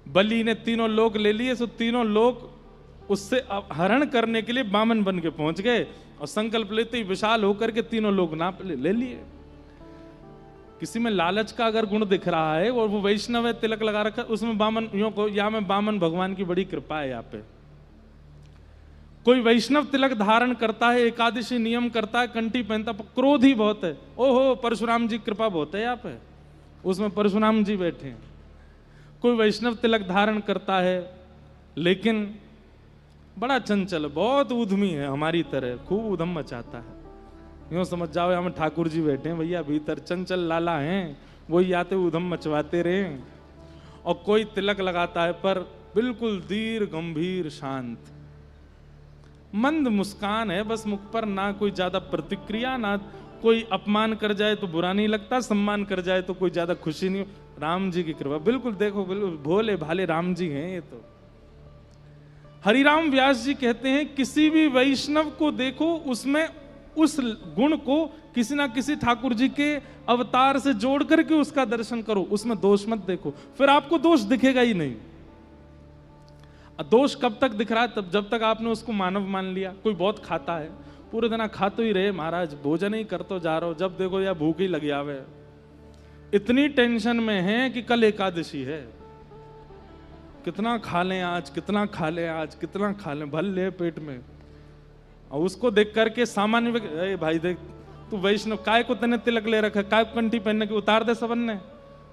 बलि ने तीनों लोक ले लिए, सो तीनों लोक उससे हरण करने के लिए वामन बन के पहुंच गए, और संकल्प लेते ही विशाल होकर के तीनों लोग नाप ले लिए। किसी में लालच का अगर गुण दिख रहा है और वो वैष्णव है, तिलक लगा रखा, उसमें वामन यहाँ में वामन भगवान की बड़ी कृपा है। यहाँ पे कोई वैष्णव तिलक धारण करता है, एकादशी नियम करता है, कंठी पहनता, क्रोध ही बहुत है, ओहो परशुराम जी कृपा बहुत है यहाँ पे, उसमें परशुराम जी बैठे हैं। कोई वैष्णव तिलक धारण करता है लेकिन बड़ा चंचल, बहुत उद्यमी है, हमारी तरह खूब उधम मचाता है। यूं समझ जाओ यहाँ में ठाकुर जी बैठे हैं भैया, भीतर चंचल लाला हैं, वही आते उधम मचवाते रहे। और कोई तिलक लगाता है पर बिल्कुल धीर गंभीर शांत, मंद मुस्कान है बस मुख पर, ना कोई ज्यादा प्रतिक्रिया, ना कोई अपमान कर जाए तो बुरा नहीं लगता, सम्मान कर जाए तो कोई ज्यादा खुशी नहीं। राम जी की कृपा, बिल्कुल देखो, बिल्कुल भोले भाले राम जी हैं ये तो। हरिराम व्यास जी कहते हैं किसी भी वैष्णव को देखो, उसमें उस गुण को किसी ना किसी ठाकुर जी के अवतार से जोड़ करके उसका दर्शन करो, उसमें दोष मत देखो, फिर आपको दोष दिखेगा ही नहीं। दोष कब तक दिख रहा है? तब जब तक आपने उसको मानव मान लिया। कोई बहुत खाता है, पूरे दिन खा तो ही रहे महाराज, भोजन ही कर तो जा रहा हो, जब देखो या भूख ही लगी आवे, इतनी टेंशन में है कि कल एकादशी है, कितना खा लें आज, कितना खा लें आज, कितना खा लें, भल ले पेट में। और उसको देख करके सामान्य भाई देख, तू वैष्णव काय को तने तिलक ले रखा, काय को कंठी पहनने की, उतार दे सबन ने,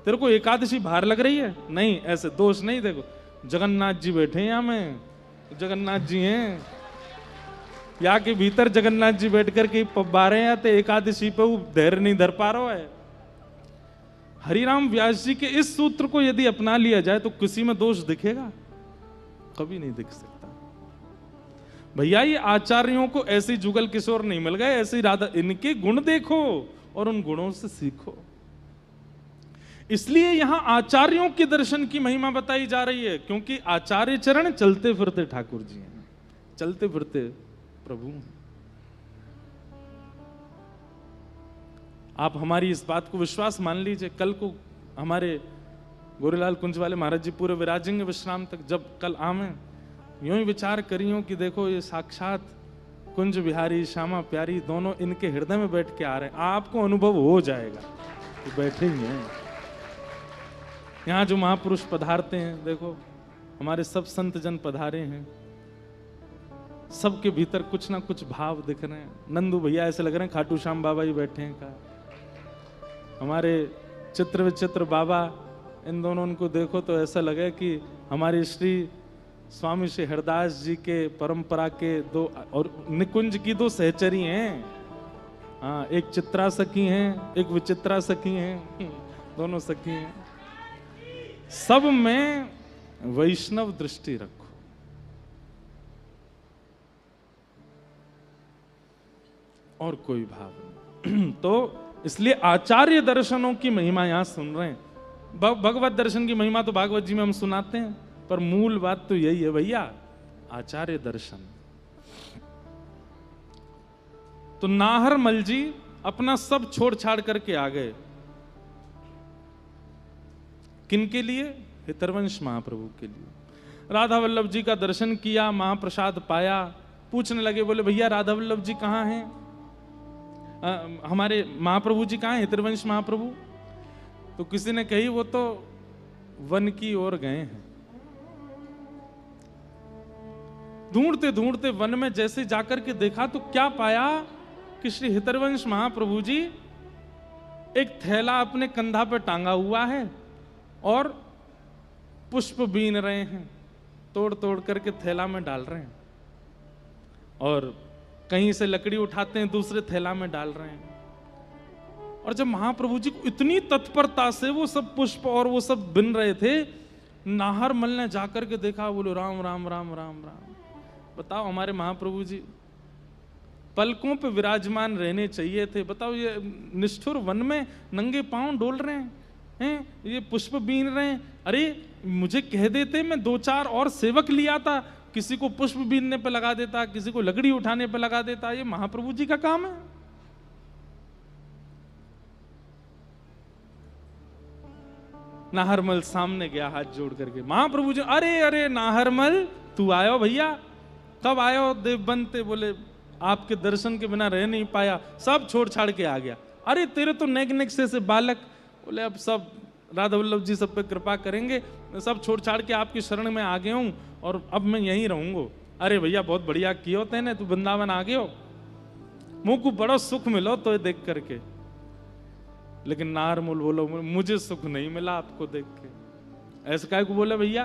तेरे को एकादशी भार लग रही है? नहीं, ऐसे दोष नहीं। देखो जगन्नाथ जी बैठे हैं यहाँ में, जगन्नाथ जी हैं यहाँ के भीतर, जगन्नाथ जी बैठ करके पब्बा रहे हैं, तो एकादशी पे वो धैर्य नहीं धर पा रहा है। हरिराम व्यास जी के इस सूत्र को यदि अपना लिया जाए तो किसी में दोष दिखेगा? कभी नहीं दिख सकता। भैया ये आचार्यों को ऐसे जुगल किशोर नहीं मिल गए, ऐसे राधा, इनके गुण देखो और उन गुणों से सीखो। इसलिए यहां आचार्यों के दर्शन की महिमा बताई जा रही है, क्योंकि आचार्य चरण चलते फिरते ठाकुर जी हैं, चलते फिरते प्रभु। आप हमारी इस बात को विश्वास मान लीजिए, कल को हमारे गोरेलाल कुंज वाले महाराज जी पूरे विराजेंगे विश्राम तक, जब कल आवे यूं ही विचार करियो कि देखो ये साक्षात कुंज बिहारी श्यामा प्यारी दोनों इनके हृदय में बैठ के आ रहे हैं, आपको अनुभव हो जाएगा कि बैठे ही हैं। यहाँ जो महापुरुष पधारते हैं, देखो हमारे सब संत जन पधारे हैं, सबके भीतर कुछ ना कुछ भाव दिख रहे हैं। नंदू भैया ऐसे लग रहे हैं खाटू श्याम बाबा ही बैठे हैं का। हमारे चित्र विचित्र बाबा, इन दोनों उनको देखो तो ऐसा लगे कि हमारे श्री स्वामी श्री हरदास जी के परंपरा के दो और निकुंज की दो सहचरी हैं। हाँ, एक चित्रा सखी हैं, एक विचित्रा सखी हैं, दोनों सखी हैं। सब में वैष्णव दृष्टि रखो। और कोई भाव नहीं। तो इसलिए आचार्य दर्शनों की महिमा यहां सुन रहे हैं। भगवत दर्शन की महिमा तो भागवत जी में हम सुनाते हैं, पर मूल बात तो यही है भैया, आचार्य दर्शन। तो नाहरमल जी अपना सब छोड़ छाड़ करके आ गए, किनके लिए? हितरवंश महाप्रभु के लिए। राधा वल्लभ जी का दर्शन किया, महाप्रसाद पाया, पूछने लगे, बोले भैया राधा वल्लभ जी कहाँ हैं? हमारे महाप्रभु जी कहाँ हैं, हितरवंश महाप्रभु? तो किसी ने कही वो तो वन की ओर गए हैं। ढूंढते ढूंढते वन में जैसे जाकर के देखा तो क्या पाया कि श्री हितरवंश महाप्रभु जी एक थैला अपने कंधा पर टांगा हुआ है और पुष्प बीन रहे हैं, तोड़ तोड़ करके थैला में डाल रहे हैं, और कहीं से लकड़ी उठाते हैं दूसरे थैला में डाल रहे हैं। और जब महाप्रभु जी को इतनी तत्परता से वो सब पुष्प और वो सब बिन रहे थे, नाहरमल ने जाकर के देखा, बोलो राम राम राम राम राम। बताओ हमारे महाप्रभु जी पलकों पे विराजमान रहने चाहिए थे, बताओ ये निष्ठुर वन में नंगे पांव डोल रहे हैं, ये पुष्प बीन रहे हैं। अरे मुझे कह देते, मैं 2-4 और सेवक लिया था, किसी को पुष्प बीनने पे लगा देता, किसी को लकड़ी उठाने पे लगा देता। ये महाप्रभु जी का काम है। नाहरमल सामने गया हाथ जोड़ करके, महाप्रभु जी, अरे अरे नाहरमल तू आयो भैया, कब आयो? देव बनते, बोले आपके दर्शन के बिना रह नहीं पाया, सब छोड़ छाड़ के आ गया। अरे तेरे तो नेक नेक से बालक, बोले अब सब राधा वल्लभ जी सब पे कृपा करेंगे, मैं सब छोड़ छाड़ के आपकी शरण में आ गया हूं और अब मैं यहीं रहूंगा। अरे भैया बहुत बढ़िया कियो तेने, तू वृंदावन आ गयो, मुंह को बड़ा सुख मिलो तो देख करके। लेकिन नाहरमल बोलो मुझे सुख नहीं मिला आपको देख के। ऐसे काय को बोले भैया?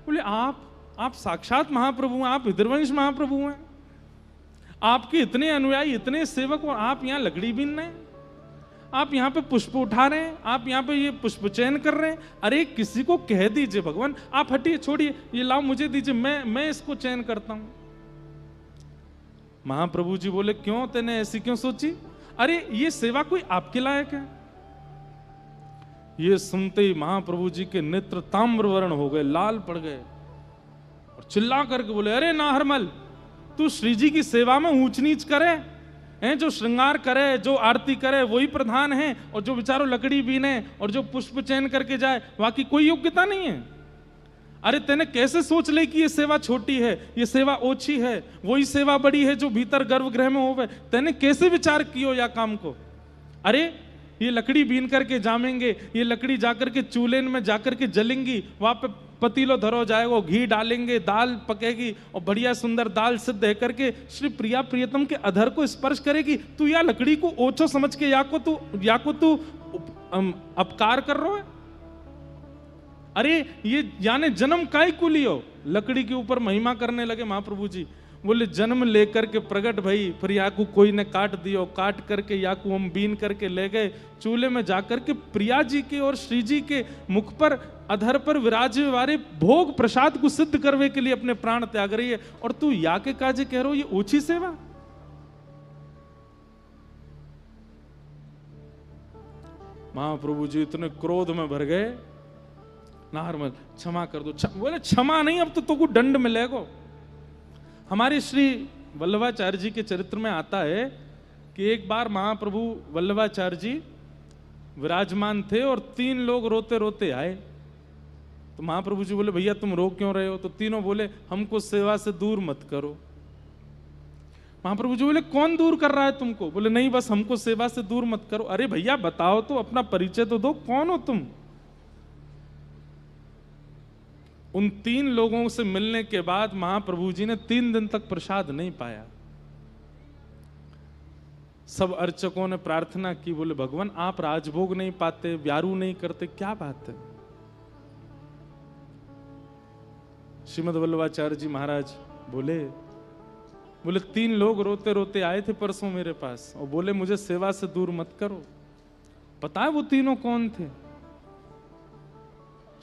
बोले आप साक्षात महाप्रभु हैं, आप हितरवंश महाप्रभु हैं, आपके इतने अनुयायी, इतने सेवक, और आप यहाँ लकड़ी बीन रहे हैं, आप यहाँ पे पुष्प उठा रहे हैं, आप यहाँ पे ये पुष्प चयन कर रहे हैं। अरे किसी को कह दीजिए भगवान, आप हटिए, छोड़िए, ये लाओ मुझे दीजिए, मैं इसको चयन करता हूं। महाप्रभु जी बोले क्यों, तेने ऐसी क्यों सोची? अरे ये सेवा कोई आपके लायक है? ये सुनते ही महाप्रभु जी के नेत्र ताम्र वर्ण हो गए, लाल पड़ गए, और चिल्ला करके बोले, अरे नाहरमल, तू श्री जी की सेवा में ऊंच नीच करे हैं? जो श्रृंगार करे, जो आरती करे वही प्रधान है, और जो बेचारों लकड़ी बीने और जो पुष्प चयन करके जाए बाकी कोई योग्यता नहीं है। अरे तेने कैसे सोच ले कि ये सेवा छोटी है, ये सेवा ओछी है, वही सेवा बड़ी है जो भीतर गर्भगृह में होवे? तेने कैसे विचार कियो या काम को? अरे ये लकड़ी बीन करके जामेंगे, ये लकड़ी जाकर के चूल्हे में जाकर के जलेंगी, वहां पे पतीलो धरो जाएगा, घी डालेंगे, दाल पकेगी और बढ़िया सुंदर दाल सिद्ध है करके श्री प्रिया प्रियतम के अधर को स्पर्श करेगी। तू या लकड़ी को ओछो समझ के या को तू अपकार कर रहा है? अरे ये यानी जन्म काय को लियो? लकड़ी के ऊपर महिमा करने लगे महाप्रभु जी। बोले जन्म लेकर के प्रगट भई, फिर याकू कोई ने काट दियो, काट करके याकू हम बीन करके ले गए चूल्हे में जाकर के प्रिया जी के और श्री जी के मुख पर अधर पर विराजे वाले भोग प्रसाद को सिद्ध करने के लिए अपने प्राण त्याग रही है, और तू या के काजे कह रहे हो ये ऊंची सेवा? महाप्रभु जी इतने क्रोध में भर गए, नाहरमल क्षमा कर दो। बोले क्षमा नहीं, अब तो तुमको दंड मिलेगा। हमारे श्री वल्लभाचार्य जी के चरित्र में आता है कि एक बार महाप्रभु वल्लभाचार्य जी विराजमान थे और 3 लोग रोते रोते आए। तो महाप्रभु जी बोले भैया तुम रो क्यों रहे हो? तो तीनों बोले हमको सेवा से दूर मत करो। महाप्रभु जी बोले कौन दूर कर रहा है तुमको? बोले नहीं बस हमको सेवा से दूर मत करो। अरे भैया बताओ तो, अपना परिचय तो दो, कौन हो तुम? उन 3 लोगों से मिलने के बाद महाप्रभु जी ने 3 दिन तक प्रसाद नहीं पाया। सब अर्चकों ने प्रार्थना की, बोले भगवान आप राजभोग नहीं पाते, ब्यारू नहीं करते, क्या बात है? श्रीमद वल्लभाचार्य जी महाराज बोले 3 लोग रोते रोते आए थे परसों मेरे पास और बोले मुझे सेवा से दूर मत करो। पता है वो तीनों कौन थे?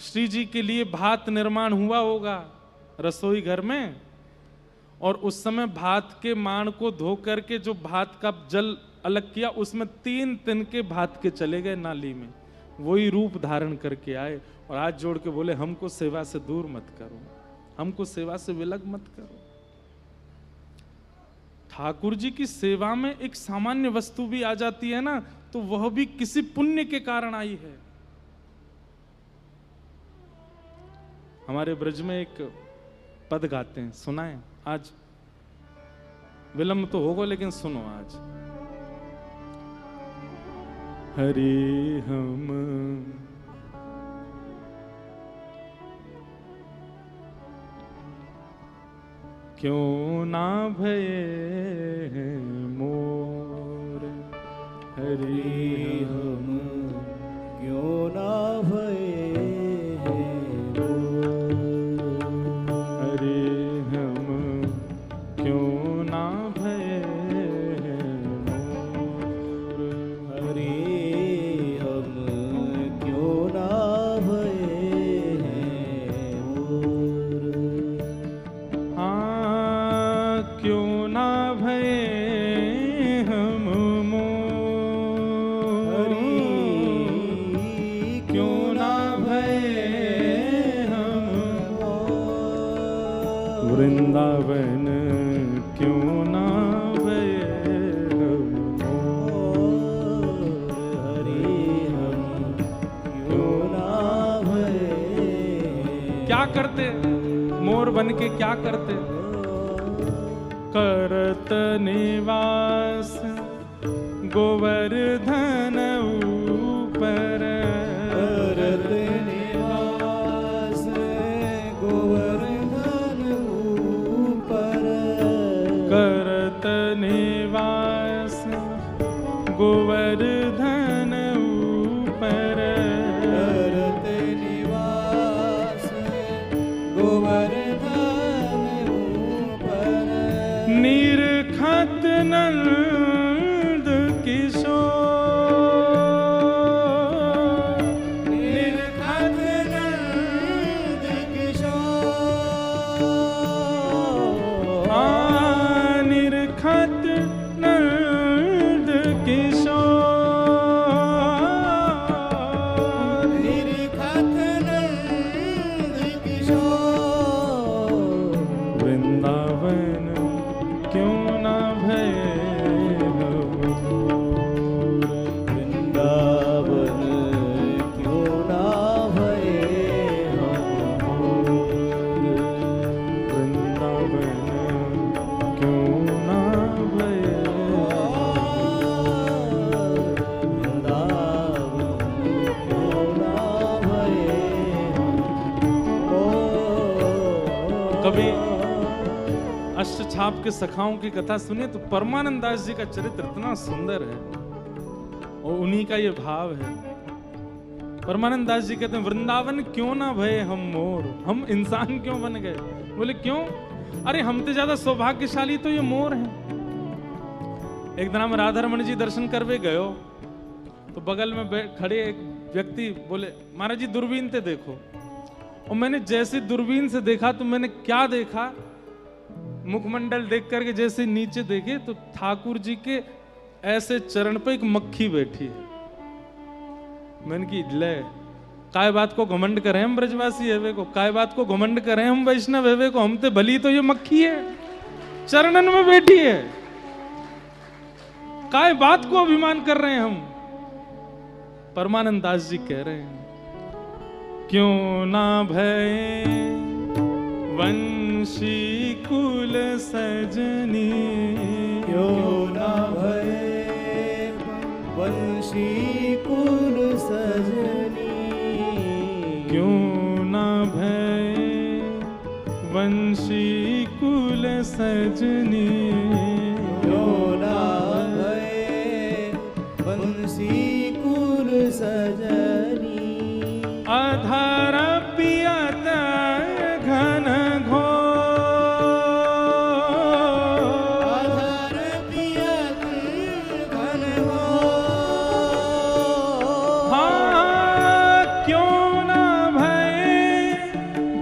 श्री जी के लिए भात निर्माण हुआ होगा रसोई घर में, और उस समय भात के माण को धो करके जो भात का जल अलग किया उसमें 3 तिनके भात के चले गए नाली में। वही रूप धारण करके आए और हाथ जोड़ के बोले हमको सेवा से दूर मत करो, हमको सेवा से विलग मत करो। ठाकुर जी की सेवा में एक सामान्य वस्तु भी आ जाती है ना, तो वह भी किसी पुण्य के कारण आई है। हमारे ब्रज में एक पद गाते हैं, सुनाएं? आज विलंब तो होगा लेकिन सुनो आज। हरे हम क्यों ना भये मोर, हरि हम क्यों ना भये हरे हम क्यों ना भये मोर, हरि हम क्यों ना भये मोर। हाँ क्यों ना भये हम मोर, हरि क्यों ना भये हम मोर। वृंदावन क्यों ना भये हम मोर, हरि हम क्यों ना भये। क्या करते मोर बन के, क्या करते? करत निवास गोवर्धन ऊपर, करत निवास गोवर्धन ऊपर। करत निवास गोवर्धन ऊपर, करत निवास गोवर्धन ऊपर। निरखत नंद किशोर, निरखत नंद किशोर। निरखत नंद किशोर, निरखत नंद किशोर। वृंदावन क्यों ना भये हम मोर, वृंदावन क्यों ना भये हम मोर। वृंदावन क्यों ना भये वृंदावन क्यों ना भये मोर। कभी अष्टछाप के सखाओं की कथा सुनिए तो परमानंद दास जी का चरित्र इतना सुंदर है और उन्हीं का ये भाव है। परमानंद दास जी कहते हैं वृंदावन क्यों ना भये हम मोर, हम इंसान क्यों बन गए? बोले क्यों? अरे हमसे ज्यादा सौभाग्यशाली तो ये मोर हैं। एक दिन हम राधा रमन जी दर्शन करवे गयो तो बगल में खड़े एक व्यक्ति बोले महाराज जी दूरबीन से देखो, और मैंने जैसे दूरबीन से देखा तो मैंने क्या देखा, मुखमंडल देख करके जैसे नीचे देखे तो ठाकुर जी के ऐसे चरण पे एक मक्खी बैठी है। मैंने की ले काय बात को घमंड करें हम ब्रजवासी हेवे को, काय बात को घमंड करें हम वैष्णव हेवे को, हम ते भली तो ये मक्खी है चरणन में बैठी है। काय बात को अभिमान कर रहे हैं हम? परमानंद दास जी कह रहे हैं, क्यों ना भय वंशी कुल सजनी, क्यों ना भय वंशी कुल सजनी, क्यों ना भय वंशी कुल सजनी, क्यों ना भय वंशी कुल सजनी, अधर पियत घन घोर, अधर पियत घन घोर, हाँ क्यों ना भय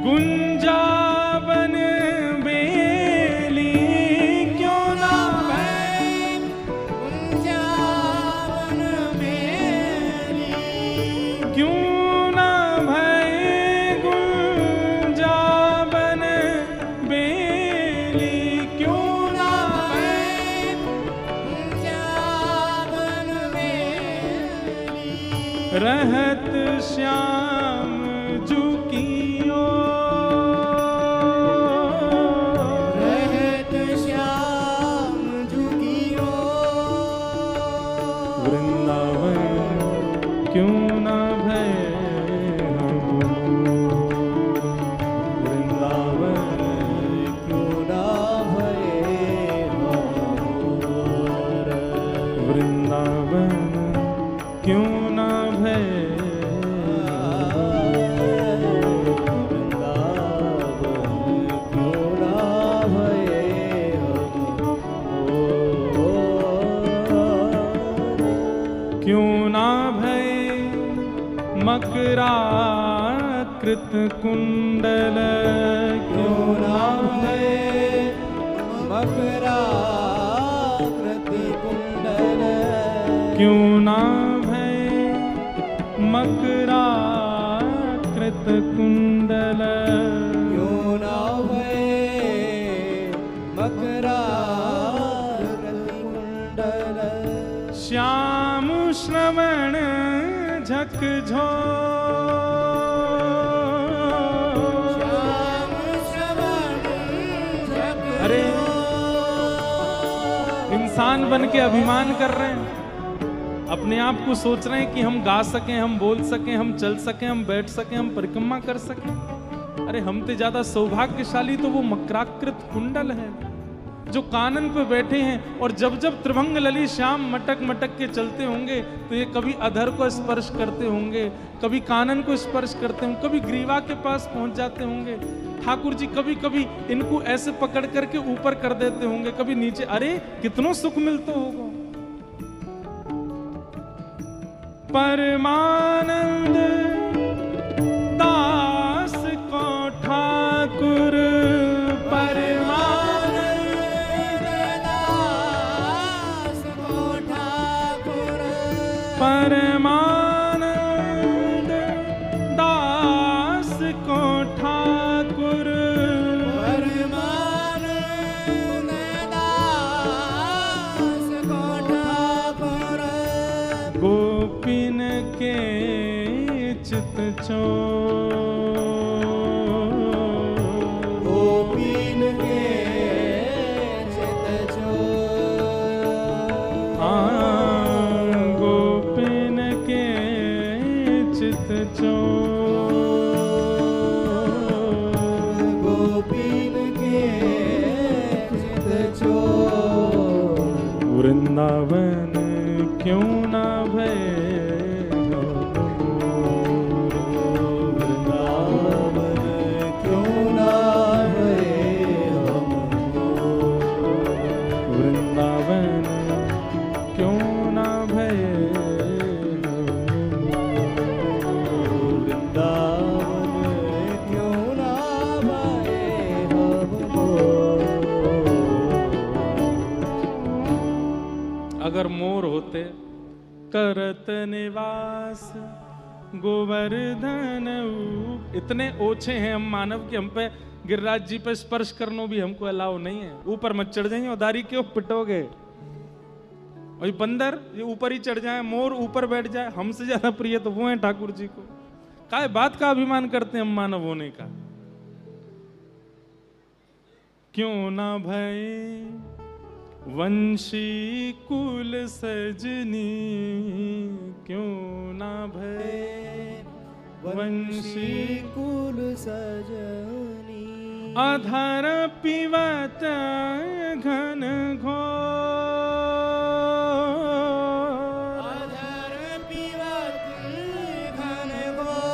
गुंजावन बेली, क्यों ना भय गुंजावन बेली, क्यों ना भय गुंजावन बेली, क्यों ना भय गुंजावन बेली, रहत श्याम जुकियो, रहत श्याम झुकियो, वृंदावन क्यों ना भय वृंदावन क्यों ना भय हमोर, वृंदावन क्यों ना भय क्यों ना भय मकराकृत कुंडल, क्यों ना भय मकराकृति कुंडल, क्यों ना भय मकराकृत कुंडल, क्यों ना भय मकराकृति कुंडल, श्याम श्रवण झकझो, श्याम श्रवण झकझो, अरे इंसान बन के अभिमान कर रहे हैं, अपने आप को सोच रहे हैं कि हम गा सकें, हम बोल सकें, हम चल सकें, हम बैठ सकें, हम परिक्रमा कर सकें। अरे हमसे ज्यादा सौभाग्यशाली तो वो मकराकृत कुंडल है जो कानन पे बैठे हैं, और जब जब त्रिभंग लली श्याम मटक मटक के चलते होंगे तो ये कभी अधर को स्पर्श करते होंगे, कभी कानन को स्पर्श करते होंगे, कभी ग्रीवा के पास पहुंच जाते होंगे। ठाकुर जी कभी कभी इनको ऐसे पकड़ करके ऊपर कर देते होंगे, कभी नीचे। अरे कितनों सुख मिलता होगा। परमानंद दास को ठाकुर, परमानंद दास को ठाकुर, परमानंद दास को ठाकुर, गोपिन के चित चोर, गोपीन के चित चोर, गोपिन के चित चोर, गोपीन के चित चोर, वृंदावन क्यों ना भय वृंदावन क्यों ना भय हमोर, वृंदावन क्यों ना भय वृंदावन क्यों ना भय हमोर। अगर मोर होते करत निवास गोवर्धन इतने ओछे हैं हम मानव कि हम पे गिरिराज जी पे स्पर्श करना भी हमको अलाउ नहीं है। ऊपर मत चढ़ जाइए, उदारी क्यों पिटोगे। और ये बंदर ये ऊपर ही चढ़ जाए, मोर ऊपर बैठ जाए, हमसे ज्यादा प्रिय तो वो है ठाकुर जी को। काय बात का अभिमान करते हैं हम मानव होने का? क्यों ना भय वंशी कुल सजनी, क्यों ना भय वंशी कुल सजनी, अधर पिबत घन घोर, अधर पिबत घन घोर,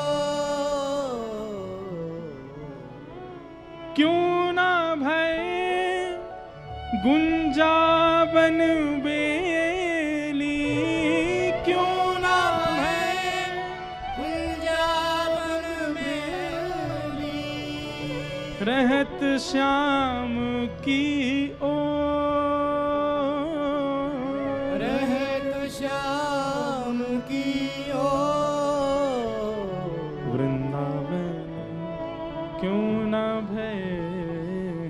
क्यों ना भय गुंजावन बेली, क्यों ना भय गुंजावन बेली, रहत श्याम की ओर, रहत श्याम की ओर, वृंदावन क्यों ना भय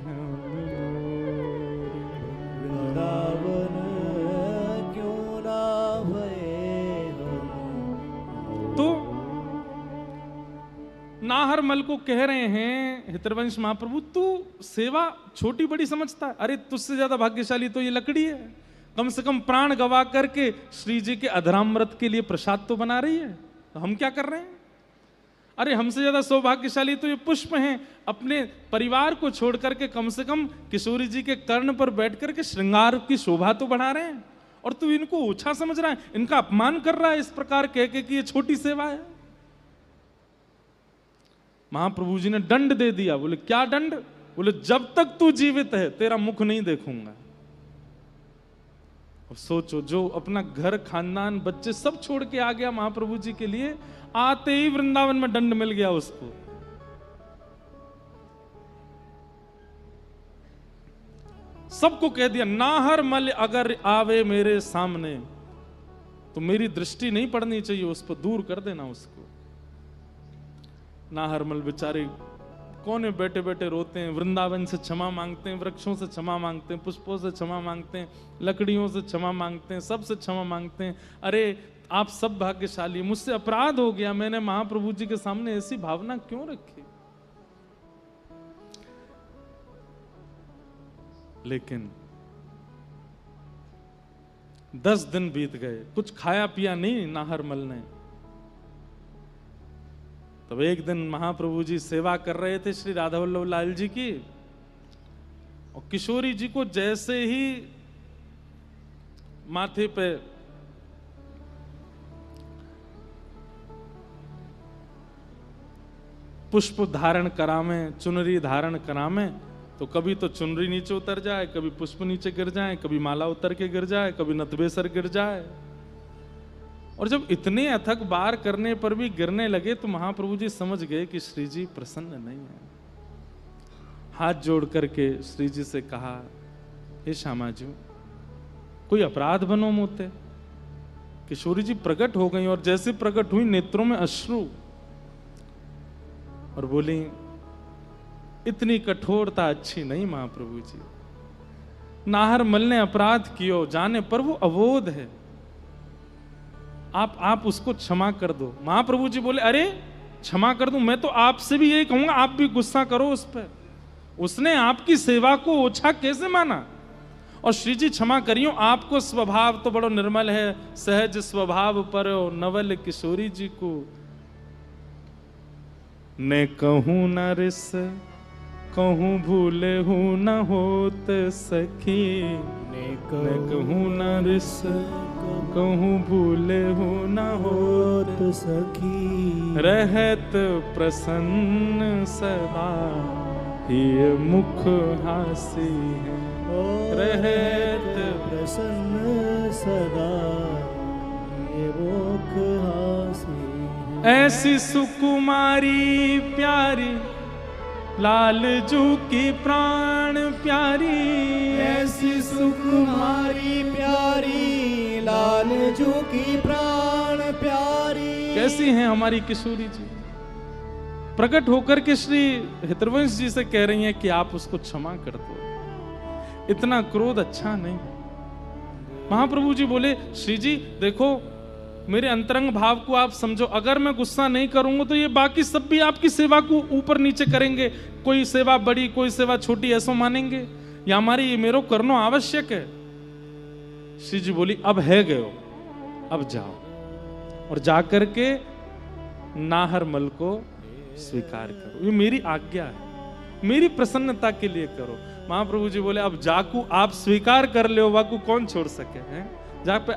हम मोर, वृंदावन क्यों ना भये हम। तो नाहरमल को कह रहे हैं हितरवंश महाप्रभु, तू सेवा छोटी बड़ी समझता है? अरे तुझसे ज्यादा भाग्यशाली तो ये लकड़ी है, कम से कम प्राण गवा करके श्री जी के अधरामृत के लिए प्रसाद तो बना रही है। तो हम क्या कर रहे हैं? अरे हमसे ज्यादा सौभाग्यशाली तो ये पुष्प हैं, अपने परिवार को छोड़ करके कम से कम किशोरी जी के कर्ण पर बैठ करके श्रृंगार की शोभा तो बढ़ा रहे हैं, और तू इनको ओछा समझ रहा है, इनका अपमान कर रहा है इस प्रकार कह के कि ये छोटी सेवा है। महाप्रभु जी ने दंड दे दिया। बोले क्या दंड? बोले जब तक तू जीवित है तेरा मुख नहीं देखूंगा। और सोचो, जो अपना घर खानदान बच्चे सब छोड़ के आ गया महाप्रभु जी के लिए, आते ही वृंदावन में दंड मिल गया उसको। सबको कह दिया नाहरमल अगर आवे मेरे सामने तो मेरी दृष्टि नहीं पड़नी चाहिए उस पर, दूर कर देना उसको। नाहरमल बेचारे कोने बैठे बैठे रोते हैं, वृंदावन से क्षमा मांगते हैं, वृक्षों से क्षमा मांगते हैं, पुष्पों से क्षमा मांगते हैं, लकड़ियों से क्षमा मांगते हैं, सबसे क्षमा मांगते हैं। अरे आप सब भाग्यशाली, मुझसे अपराध हो गया, मैंने महाप्रभु जी के सामने ऐसी भावना क्यों रखी। लेकिन 10 दिन बीत गए, कुछ खाया पिया नहीं नाहरमल ने। तब एक दिन महाप्रभु जी सेवा कर रहे थे श्री राधा वल्लभ लाल जी की, और किशोरी जी को जैसे ही माथे पे पुष्प धारण करामे, चुनरी धारण करामे, तो कभी तो चुनरी नीचे उतर जाए, कभी पुष्प नीचे गिर जाए, कभी माला उतर के गिर जाए, कभी नतबेसर गिर जाए। और जब इतने अथक बार करने पर भी गिरने लगे तो महाप्रभु जी समझ गए कि श्री जी प्रसन्न नहीं है। हाथ जोड़ करके श्री जी से कहा, हे श्यामा जी, कोई अपराध बनो मोते। किशोरी जी प्रकट हो गई, और जैसे प्रकट हुई नेत्रों में अश्रु, और बोली इतनी कठोरता अच्छी नहीं महाप्रभु जी। नाहरमल ने अपराध कियो, जाने पर वो अबोध है, आप उसको क्षमा कर दो। महाप्रभु जी बोले अरे क्षमा कर दूं? मैं तो आपसे भी यही कहूंगा, आप भी गुस्सा करो उस पर। उसने आपकी सेवा को ओछा कैसे माना? और श्री जी क्षमा करियो, आपको स्वभाव तो बड़ो निर्मल है, सहज स्वभाव पर नवल किशोरी जी को ने कहूं न रिस कहूं भूले हूं न होत सखी, ने कहूं न रिस कहूं भूले हूं न होत सखी, रहत प्रसन्न सदा ये मुख हासी है, रहत प्रसन्न सदा ये मुख हासी है। ऐसी सुकुमारी प्यारी लाल जू की प्राण प्यारी, ऐसी सुकुमारी प्यारी लाल जू की प्राण प्यारी। कैसी हैं हमारी किशोरी जी? प्रकट होकर के श्री हितरवंश जी से कह रही हैं कि आप उसको क्षमा कर दो, इतना क्रोध अच्छा नहीं। महाप्रभु जी बोले, श्री जी देखो, मेरे अंतरंग भाव को आप समझो, अगर मैं गुस्सा नहीं करूंगा तो ये बाकी सब भी आपकी सेवा को ऊपर नीचे करेंगे, कोई सेवा बड़ी कोई सेवा छोटी ऐसा मानेंगे, या हमारी ये मेरो करना आवश्यक है। श्री जी बोली, अब है गयो, अब जाओ, और जाकर के नाहर मल को स्वीकार करो, ये मेरी आज्ञा है, मेरी प्रसन्नता के लिए करो। महाप्रभु जी बोले, अब जाकू आप स्वीकार कर ले, वाकू कौन छोड़ सके हैं। जहाँ पे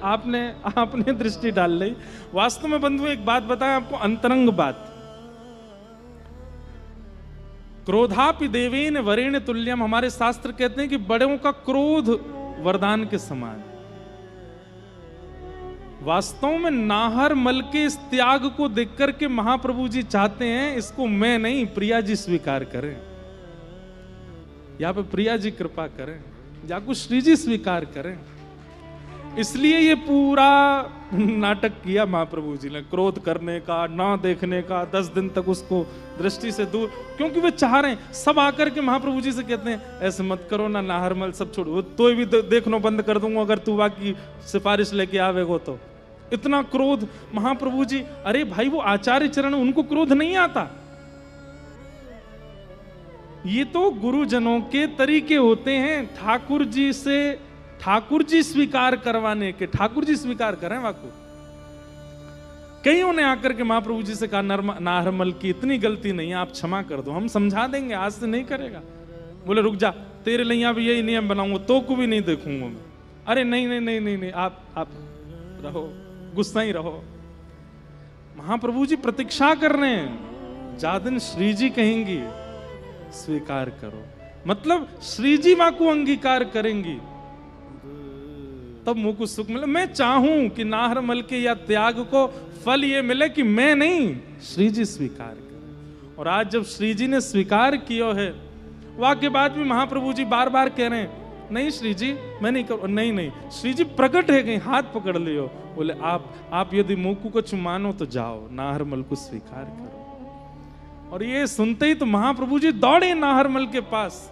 आपने दृष्टि डाल ली। वास्तव में बंधु एक बात बताएं आपको, अंतरंग बात, क्रोधापि देवेन वरेण तुल्यम, हमारे शास्त्र कहते हैं कि बड़ों का क्रोध वरदान के समान। वास्तव में नाहर मल के इस त्याग को देख करके महाप्रभु जी चाहते हैं इसको मैं नहीं, प्रिया जी स्वीकार करें, यहाँ पे प्रिया जी कृपा करें, या कुछ श्री जी स्वीकार करें। इसलिए ये पूरा नाटक किया महाप्रभु जी ने, क्रोध करने का, ना देखने का, 10 दिन तक उसको दृष्टि से दूर, क्योंकि वे चाह रहे हैं। सब आकर के महाप्रभु जी से कहते हैं, ऐसे मत करो ना, नाहरमल सब छोड़ो, तो भी देखना बंद कर दूंगा अगर तू बाकी सिफारिश लेके आवेगो तो। इतना क्रोध महाप्रभु जी, अरे भाई वो आचार्य चरण, उनको क्रोध नहीं आता। ये तो गुरुजनों के तरीके होते हैं ठाकुर जी से, ठाकुर जी स्वीकार करवाने के, ठाकुर जी स्वीकार करें वाकु। कईयों ने आकर के महाप्रभु जी से कहा, नाहरमल की इतनी गलती नहीं है, आप क्षमा कर दो, हम समझा देंगे, आज से नहीं करेगा। बोले रुक जा, तेरे लिए भी यही नियम बनाऊंगा, तो को भी नहीं देखूंगा मैं। अरे नहीं नहीं नहीं नहीं नहीं, आप रहो, गुस्सा ही रहो। महाप्रभु जी प्रतीक्षा कर रहे हैं, जादिन श्री जी कहेंगी स्वीकार करो, मतलब श्री जी मां को अंगीकार करेंगी तब मुंह को सुख मिले। मैं चाहूं कि नाहरमल के या त्याग को फल ये मिले कि मैं नहीं, श्री जी स्वीकार करें। और आज जब श्री जी ने स्वीकार किया है, वाक्य बाद भी महाप्रभु जी बार बार कह रहे हैं, नहीं श्री जी मैं नहीं करूं, नहीं नहीं, श्री जी प्रकट है, कहीं हाथ पकड़ लियो। बोले आप यदि मुकु को मानो तो जाओ, नाहरमल को स्वीकार करो। और ये सुनते ही तो महाप्रभु जी दौड़े नाहरमल के पास।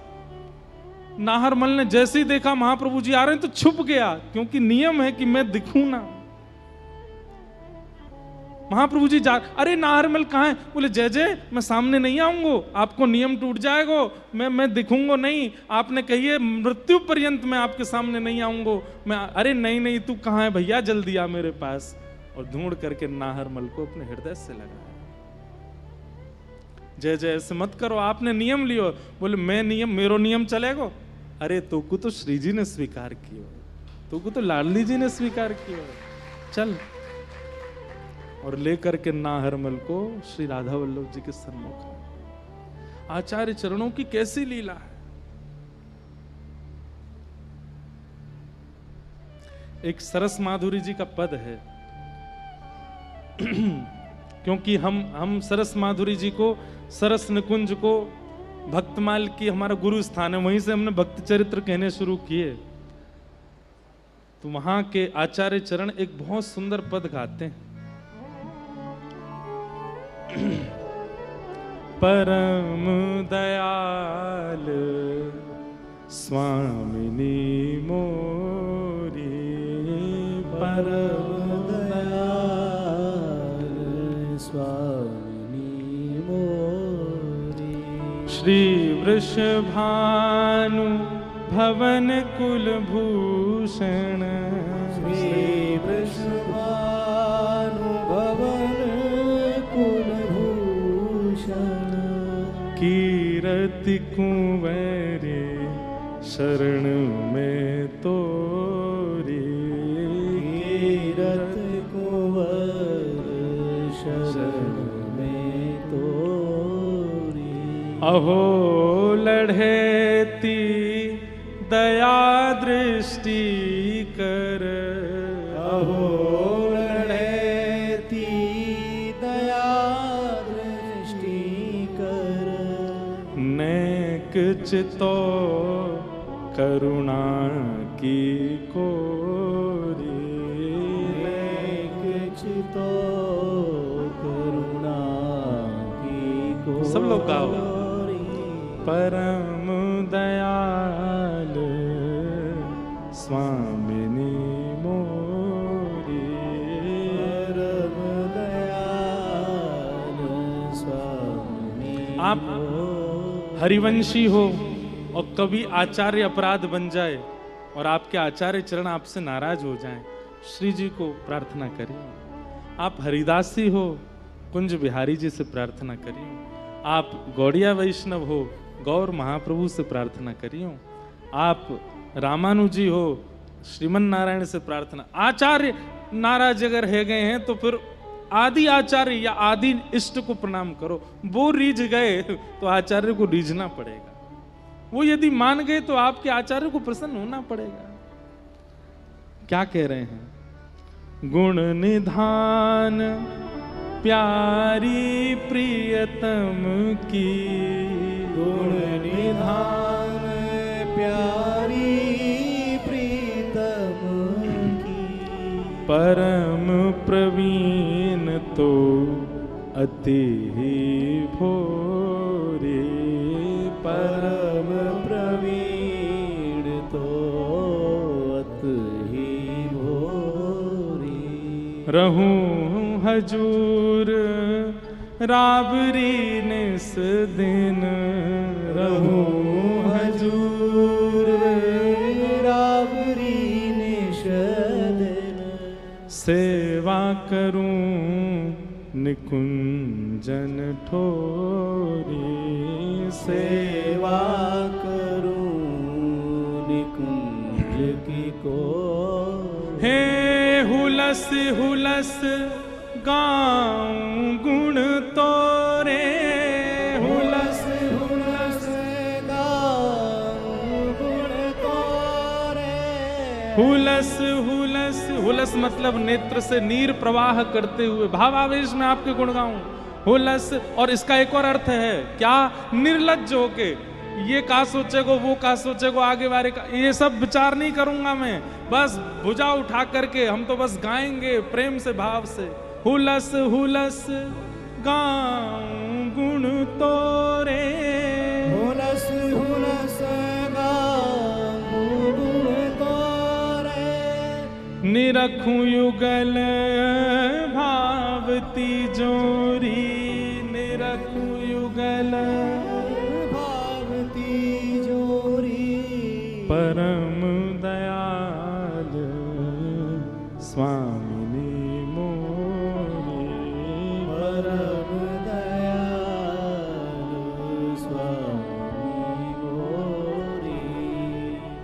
नाहरमल ने जैसे ही देखा महाप्रभु जी आ रहे हैं तो छुप गया, क्योंकि नियम है कि मैं दिखूं ना। महाप्रभु जी जा, अरे नाहरमल कहाँ है? बोले जय जय मैं सामने नहीं आऊंगा, आपको नियम टूट जाएगा, मैं दिखूंगा नहीं, आपने कही है मृत्यु पर्यंत मैं आपके सामने नहीं आऊंगा। मैं, अरे नहीं नहीं तू कहाँ है भैया, जल्दी आ मेरे पास। और ढूंढ करके नाहरमल को अपने हृदय से लगाया। जय जय ऐसे मत करो, आपने नियम लियो। बोले मैं नियम, मेरो नियम चलेगा? अरे तुको तो श्री जी ने स्वीकार किया, तुको तो लाडली जी ने स्वीकार किया, चल। और लेकर के नाहरमल को श्री राधा वल्लभ जी के सम्मुख। आचार्य चरणों की कैसी लीला है। एक सरस माधुरी जी का पद है क्योंकि हम सरस माधुरी जी को, सरस निकुंज को भक्तमाल की हमारा गुरु स्थान है, वहीं से हमने भक्त चरित्र कहने शुरू किए। तो वहां के आचार्य चरण एक बहुत सुंदर पद गाते हैं, परम दयाल स्वामिनी मोरी, परम दयाल स्वामिनी मोरी। श्री वृषभानु भवन कुलभूषण, श्री वृषभानु भवन कुलभूषण। कीरति कुंवरे शरण में तोरी, कीरति कुंवर शरण में तोरी। अहो लढ़ेती दया दृष्टि कर, अहो लढ़ेती दया दृष्टि कर। नेक चितो करुणा की कोरी, नेक चितो करुणा की कोरी। सब लोग गाओ। परम दयाल स्वामिनी आप हरिवंशी हो और कभी आचार्य अपराध बन जाए और आपके आचार्य चरण आपसे नाराज हो जाएं, श्री जी को प्रार्थना करिए। आप हरिदासी हो, कुंज बिहारी जी से प्रार्थना करिए। आप गौड़िया वैष्णव हो, गौर महाप्रभु से प्रार्थना करिए। आप रामानुजी हो, श्रीमन नारायण से प्रार्थना। आचार्य नाराज अगर है गए हैं तो फिर आदि आचार्य या आदि इष्ट को प्रणाम करो। वो रीझ गए तो आचार्य को रीझना पड़ेगा। वो यदि मान गए तो आपके आचार्य को प्रसन्न होना पड़ेगा। क्या कह रहे हैं? गुण निधान प्यारी प्रियतम की, गुण निधान प्यारी प्रीतम की, परम प्रवीण तो अति ही भोरे, परम प्रवीण तो अति ही भोरी। रहूं हजूर राबरी निस दिन, रहूं हजूर राबरी निस दिन, सेवा करूं निकुंजन ठोरी, सेवा करूं निकुंज की को। हे हुलस हुलस गाऊं गुण तोरे, हुलस हुलस गाऊं गुण तोरे। हुलस हुलस, हुलस मतलब नेत्र से नीर प्रवाह करते हुए भावावेश में आपके गुण गाऊं। हुलस, और इसका एक और अर्थ है क्या? निर्लज्ज होके, ये का सोचेगो, वो का सोचेगो, आगे बारे का, ये सब विचार नहीं करूंगा मैं। बस भुजा उठा करके हम तो बस गाएंगे प्रेम से, भाव से। हुलस हुलस गाऊं गुण तोरे, हुलस हुलस गाऊं गुण तोरे। निरखूं युगल भावती जोरी, निरखूं युगल भावती जोरी। परम दयाल स्वामिनी मोरी, परम दयाल स्वामी मोरी।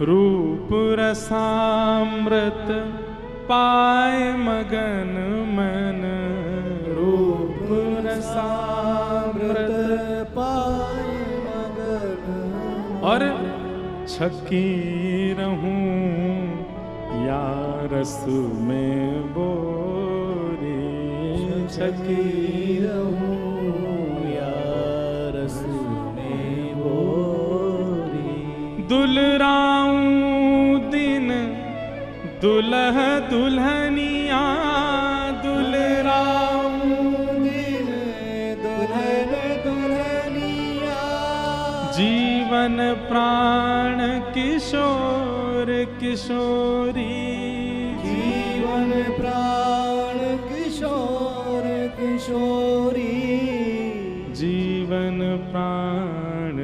रूप रसामृत पाए मगन मन, रूप रसामृत पाए मगन। और छकी रहूं या रस में बोरी, छकी रहूं या रस में बोरी। दुलराऊं दिन दुल्ह दुल्हनिया, दुलराऊं दिन दुल्हन दुल्हनिया। जीवन प्राण किशोर किशोरी, जीवन प्राण किशोर किशोरी। जीवन प्राण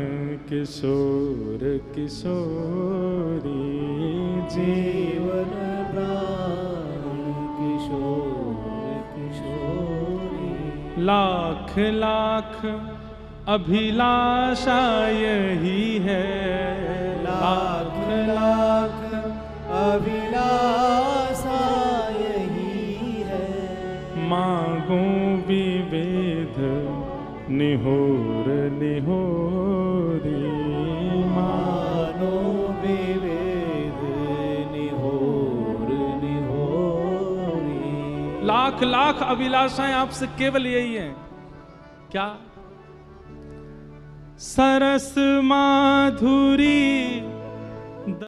किशोर किशोरी, जीवन प्राण किशोर किशोरी। लाख लाख अभिलाषा यही है, लाख लाख अभिलाषा यही है। मांगो विवेद निहोर निहोरी, मानो विवेद निहोर निहोरी। लाख लाख अभिलाषाएं आपसे केवल यही हैं। क्या? सरस माधुरी